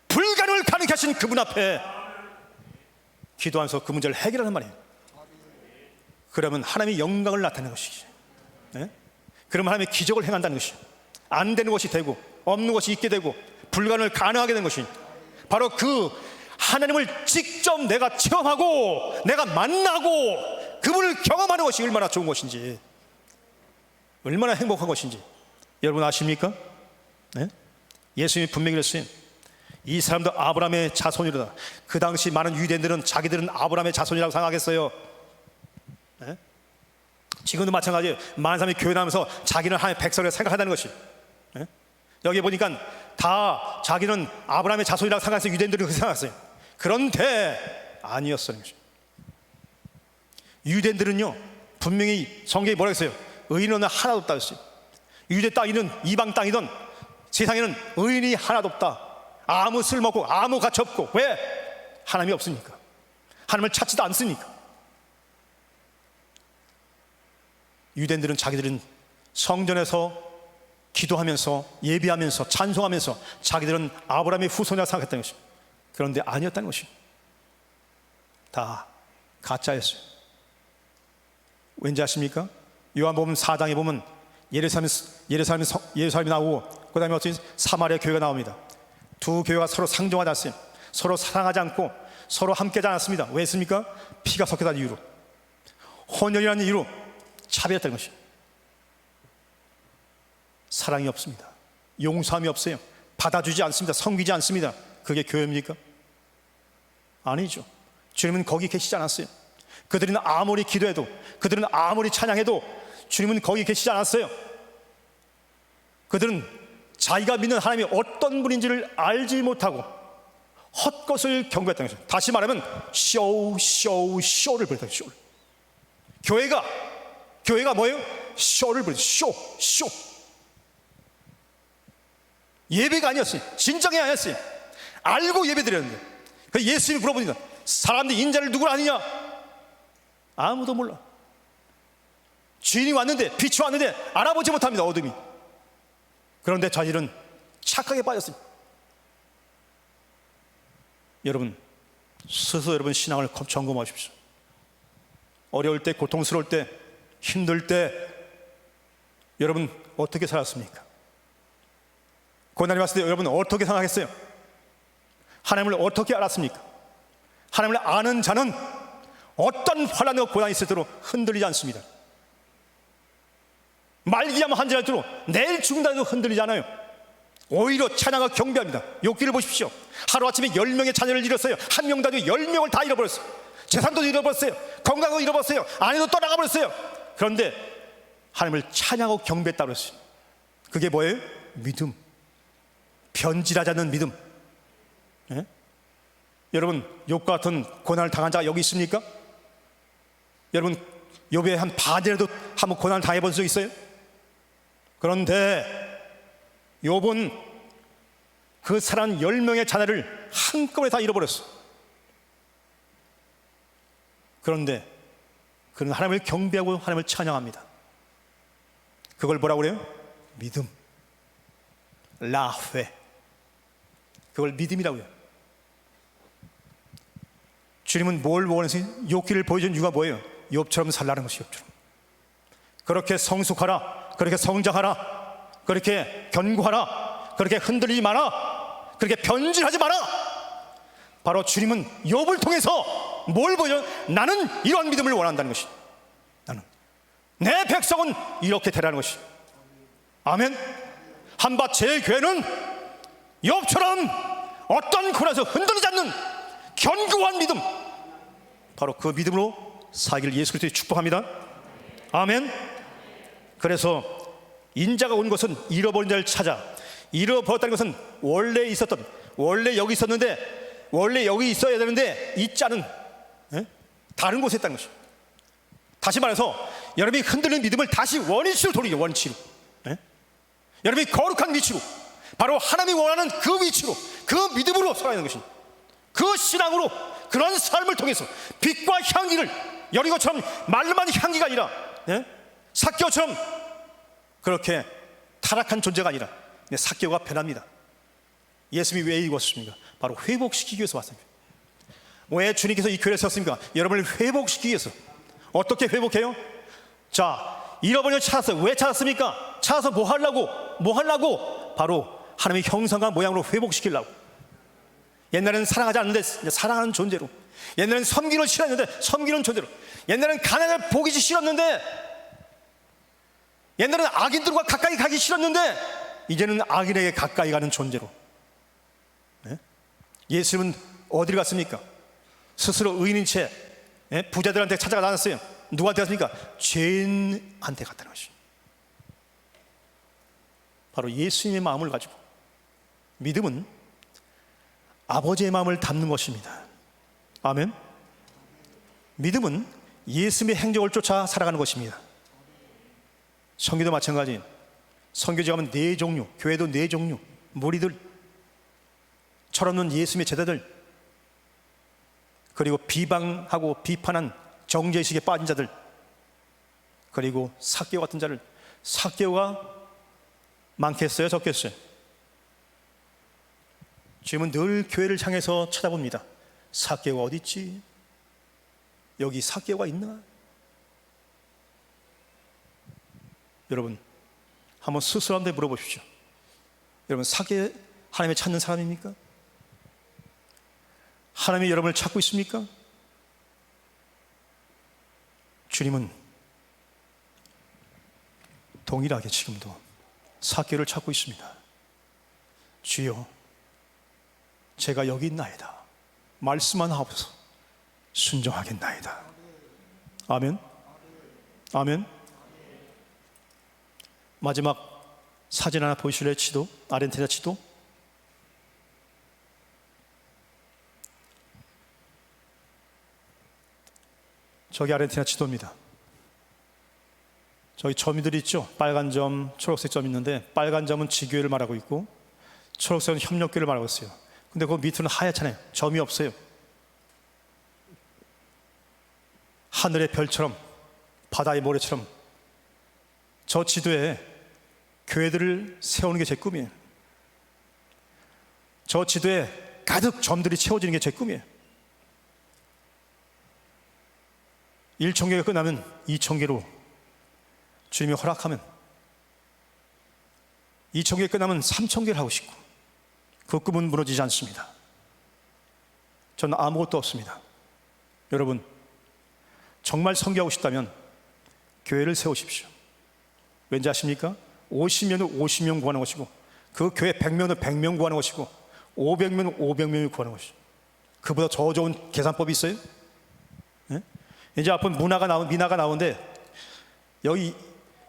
Speaker 1: 불가능을 가능케 하신 그분 앞에 기도하면서 그 문제를 해결하는 말이에요. 그러면 하나님의 영광을 나타내는 것이지. 그러면 하나님의 기적을 행한다는 것이죠. 안 되는 것이 되고 없는 것이 있게 되고 불가능을 가능하게 된 것이 바로 그 하나님을 직접 내가 체험하고 내가 만나고 그분을 경험하는 것이 얼마나 좋은 것인지, 얼마나 행복한 것인지 여러분 아십니까? 예수님이 분명히 그랬어요. 이 사람도 아브라함의 자손이로다. 그 당시 많은 유대인들은 자기들은 아브라함의 자손이라고 생각했어요. 지금도 마찬가지예요. 많은 사람이 교회 나오면서 자기는 하나님의 백성이라고 생각한다는 것이. 여기 보니까 다 자기는 아브라함의 자손이라고 생각해서 유대인들은 그렇게 생각했어요. 그런데 아니었어요. 유대인들은요 분명히 성경이 뭐라고 했어요? 의인은 하나도 없다 했어요. 유대 땅이든 이방 땅이든 세상에는 의인이 하나도 없다. 아무 쓸모없고 아무 가치 없고. 왜? 하나님이 없으니까. 하나님을 찾지도 않으니까. 유대인들은 자기들은 성전에서 기도하면서 예비하면서 찬송하면서 자기들은 아브라함의 후손이라고 생각했다는 것입니다. 그런데 아니었다는 것입니다. 다 가짜였어요. 왠지 아십니까? 요한복음 4장에 보면 예루살렘이 나오고 그 다음에 어떤 사마리아 교회가 나옵니다. 두 교회가 서로 상종하지 않았어요. 서로 사랑하지 않고 서로 함께하지 않았습니다. 왜 했습니까? 피가 섞였다는 이유로, 혼혈이라는 이유로 차별했다는 것이에요. 사랑이 없습니다. 용서함이 없어요. 받아주지 않습니다. 섬기지 않습니다. 그게 교회입니까? 아니죠. 주님은 거기 계시지 않았어요. 그들은 아무리 기도해도, 그들은 아무리 찬양해도 주님은 거기 계시지 않았어요. 그들은 자기가 믿는 하나님이 어떤 분인지를 알지 못하고 헛것을 경배했다는 것이죠. 다시 말하면 쇼를 부렸다. 쇼를. 교회가 뭐예요? 쇼를 부렸다. 쇼. 예배가 아니었어요. 진정이 아니었어요. 알고 예배드렸는데, 그래서 예수님이 물어보니까 사람들이 인자를 누구를 아느냐? 아무도 몰라. 주인이 왔는데, 빛이 왔는데 알아보지 못합니다. 어둠이. 그런데 자신은 착각에 빠졌습니다. 여러분, 스스로 여러분 신앙을 점검하십시오. 어려울 때, 고통스러울 때, 힘들 때 여러분 어떻게 살았습니까? 고난이 왔을 때 여러분 어떻게 생각했어요? 하나님을 어떻게 알았습니까? 하나님을 아는 자는 어떤 환난과 고난이 있을 때도 흔들리지 않습니다. 말기암 환자일 때도 내일 죽는다 해도 흔들리지 않아요. 오히려 찬양과 경배합니다. 욥기를 보십시오. 하루아침에 10명의 자녀를 잃었어요. 한 명도 아니고 10명을 다 잃어버렸어요. 재산도 잃어버렸어요. 건강도 잃어버렸어요. 아내도 떠나가 버렸어요. 그런데 하나님을 찬양하고 경배했다고 그랬어요. 그게 뭐예요? 믿음. 변질하지 않는 믿음. 예? 여러분, 욥과 같은 고난을 당한 자가 여기 있습니까? 여러분, 욥의 한 반이라도 한번 고난을 당해본 적 있어요? 그런데 욥은 그 사랑 10명의 자녀를 한꺼번에 다 잃어버렸어. 그런데 그는 하나님을 경배하고 하나님을 찬양합니다. 그걸 뭐라고 그래요? 믿음. 라회. 그걸 믿음이라고 해요. 주님은 뭘 원하세요? 욥기를 보여준 이유가 뭐예요? 욥처럼 살라는 것이 욥처럼. 그렇게 성숙하라, 그렇게 성장하라, 그렇게 견고하라, 그렇게 흔들리지 마라, 그렇게 변질하지 마라. 바로 주님은 욥을 통해서 뭘 보여요? 나는 이러한 믿음을 원한다는 것이, 나는 내 백성은 이렇게 되라는 것이. 아멘. 한밭 제교회는 욥처럼 어떤 고난에서 흔들리지 않는 견고한 믿음, 바로 그 믿음으로 살기를 예수 그리스도에 축복합니다. 아멘. 그래서 인자가 온 것은 잃어버린 자를 찾아. 잃어버렸다는 것은 원래 있었던, 원래 여기 있었는데, 원래 여기 있어야 되는데 있지 않은 다른 곳에 있다는 것이죠. 다시 말해서 여러분이 흔들리는 믿음을 다시 원위치로 돌리죠. 원위치로. 여러분이 거룩한 위치로, 바로 하나님이 원하는 그 위치로, 그 믿음으로 살아야 하는 것입니다. 그 신앙으로, 그런 삶을 통해서 빛과 향기를, 여리고처럼 말로만 향기가 아니라 삭개오처럼 그렇게 타락한 존재가 아니라 삭개오가 변합니다. 예수님이 왜 이곳입니까? 바로 회복시키기 위해서 왔습니다. 왜 주님께서 이 교회를 세웠습니까? 여러분을 회복시키기 위해서. 어떻게 회복해요? 자, 잃어버린 걸 찾았어요. 왜 찾았습니까? 찾아서 뭐 하려고? 바로 하나님의 형상과 모양으로 회복시키려고. 옛날에는 사랑하지 않는데 사랑하는 존재로, 옛날에는 섬기는 싫었는데 섬기는 존재로, 옛날에는 가난을 보기 싫었는데, 옛날에는 악인들과 가까이 가기 싫었는데 이제는 악인에게 가까이 가는 존재로. 예수님은 어디를 갔습니까? 스스로 의인인 채 부자들한테 찾아가 다녔어요. 누구한테 갔습니까? 죄인한테 갔다는 것이죠. 바로 예수님의 마음을 가지고, 믿음은 아버지의 마음을 담는 것입니다. 아멘. 믿음은 예수님의 행적을 쫓아 살아가는 것입니다. 선교도 마찬가지예요. 선교지 가면 4종류, 교회도 4종류, 무리들, 철없는 예수님의 제자들, 그리고 비방하고 비판한 정죄의식에 빠진 자들, 그리고 삭개오 같은 자를. 삭개오가 많겠어요? 적겠어요? 주님은 늘 교회를 향해서 쳐다봅니다. 삭개오가 어디 있지? 여기 삭개오가 있나? 여러분, 한번 스스로한테 물어보십시오. 여러분, 삭개 하나님을 찾는 사람입니까? 하나님이 여러분을 찾고 있습니까? 주님은 동일하게 지금도 삭개를 찾고 있습니다. 주여, 제가 여기 있나이다. 말씀만 하옵소서. 순종하겠나이다. 아멘. 아멘. 마지막 사진 하나 보이실래요? 지도, 아르헨티나 지도. 저기 아르헨티나 지도입니다. 저기 점들 있죠? 빨간 점, 초록색 점 있는데 빨간 점은 지교회를 말하고 있고 초록색은 협력교회를 말하고 있어요. 근데 그 밑으로는 하얗잖아요. 점이 없어요. 하늘의 별처럼 바다의 모래처럼 저 지도에 교회들을 세우는 게 제 꿈이에요. 저 지도에 가득 점들이 채워지는 게 제 꿈이에요. 1,000개가 끝나면 2,000개로 주님이 허락하면 2,000개 끝나면 3,000개를 하고 싶고 그 꿈은 무너지지 않습니다. 저는 아무것도 없습니다. 여러분 정말 선교하고 싶다면 교회를 세우십시오. 왠지 아십니까? 50명은 50명 구하는 것이고 그 교회 100명은 100명 구하는 것이고 500명은 500명을 구하는 것이고 그보다 더 좋은 계산법이 있어요? 네? 이제 앞으로 미나가 나오는데 여기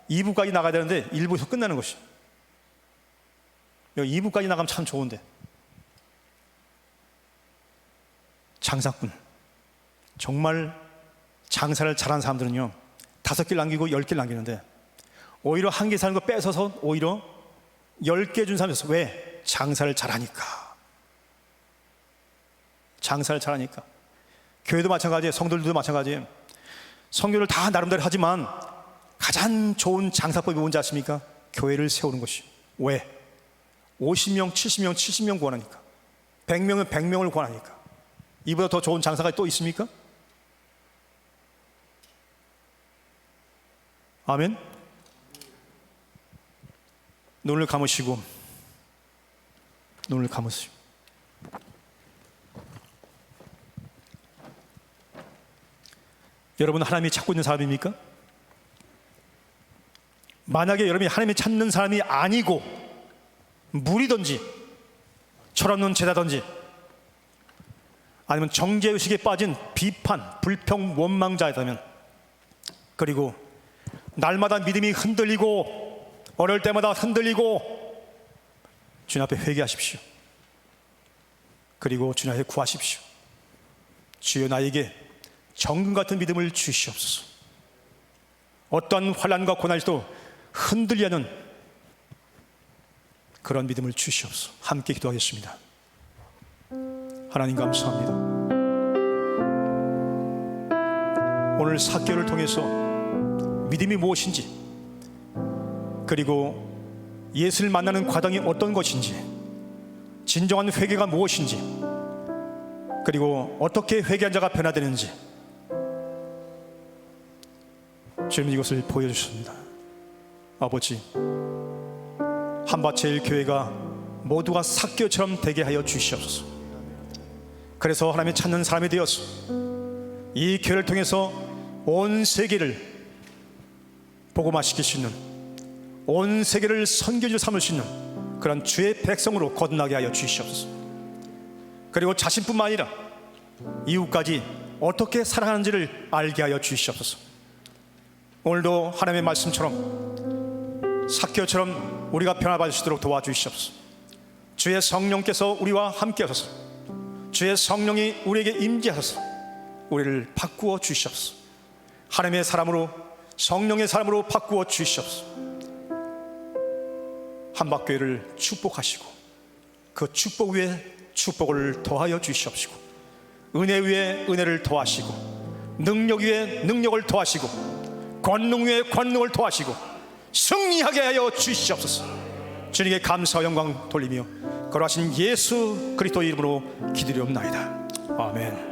Speaker 1: 2부까지 나가야 되는데 1부에서 끝나는 것이에요. 여기 2부까지 나가면 참 좋은데 장사꾼 정말 장사를 잘하는 사람들은요 5개 남기고 10개 남기는데 오히려 1개 사는 거 뺏어서 오히려 10개 준 사람이 있어. 왜? 장사를 잘하니까. 장사를 잘하니까. 교회도 마찬가지예요. 성도들도 마찬가지예요. 성교를 다 나름대로 하지만 가장 좋은 장사법이 뭔지 아십니까? 교회를 세우는 것이. 왜? 50명, 70명, 70명 구하니까. 100명은 100명을 구하니까. 이보다 더 좋은 장사가 또 있습니까? 아멘. 눈을 감으시고 여러분 하나님이 찾고 있는 사람입니까? 만약에 여러분이 하나님이 찾는 사람이 아니고 무리든지 철없는 제자든지 아니면 정죄의식에 빠진 비판, 불평, 원망자이다면 그리고 날마다 믿음이 흔들리고 어려울 때마다 흔들리고 주님 앞에 회개하십시오. 그리고 주님 앞에 구하십시오. 주여 나에게 정금 같은 믿음을 주시옵소서. 어떠한 환난과 고난에도 흔들리지 않는 그런 믿음을 주시옵소서. 함께 기도하겠습니다. 하나님 감사합니다. 오늘 사개를 통해서 믿음이 무엇인지 그리고 예수를 만나는 과정이 어떤 것인지 진정한 회개가 무엇인지 그리고 어떻게 회개한 자가 변화되는지 주님 이것을 보여주셨습니다. 아버지 한밭제일 교회가 모두가 삭개처럼 되게 하여 주시옵소서. 그래서 하나님을 찾는 사람이 되어서 이 교회를 통해서 온 세계를 복음화시킬 수 있는 온 세계를 선교지로 삼을 수 있는 그런 주의 백성으로 거듭나게 하여 주시옵소서. 그리고 자신뿐만 아니라 이웃까지 어떻게 살아가는지를 알게 하여 주시옵소서. 오늘도 하나님의 말씀처럼 삭개오처럼 우리가 변화받을 수 있도록 도와주시옵소서. 주의 성령께서 우리와 함께 하소서. 주의 성령이 우리에게 임재하소서. 우리를 바꾸어 주시옵소서. 하나님의 사람으로 성령의 사람으로 바꾸어 주시옵소서. 한박교회를 축복하시고 그 축복 위에 축복을 더하여 주시옵시고 은혜 위에 은혜를 더하시고 능력 위에 능력을 더하시고 권능 위에 권능을 더하시고 승리하게 하여 주시옵소서. 주님께 감사와 영광 돌리며 거룩하신 예수 그리스도 이름으로 기도리옵나이다. 아멘.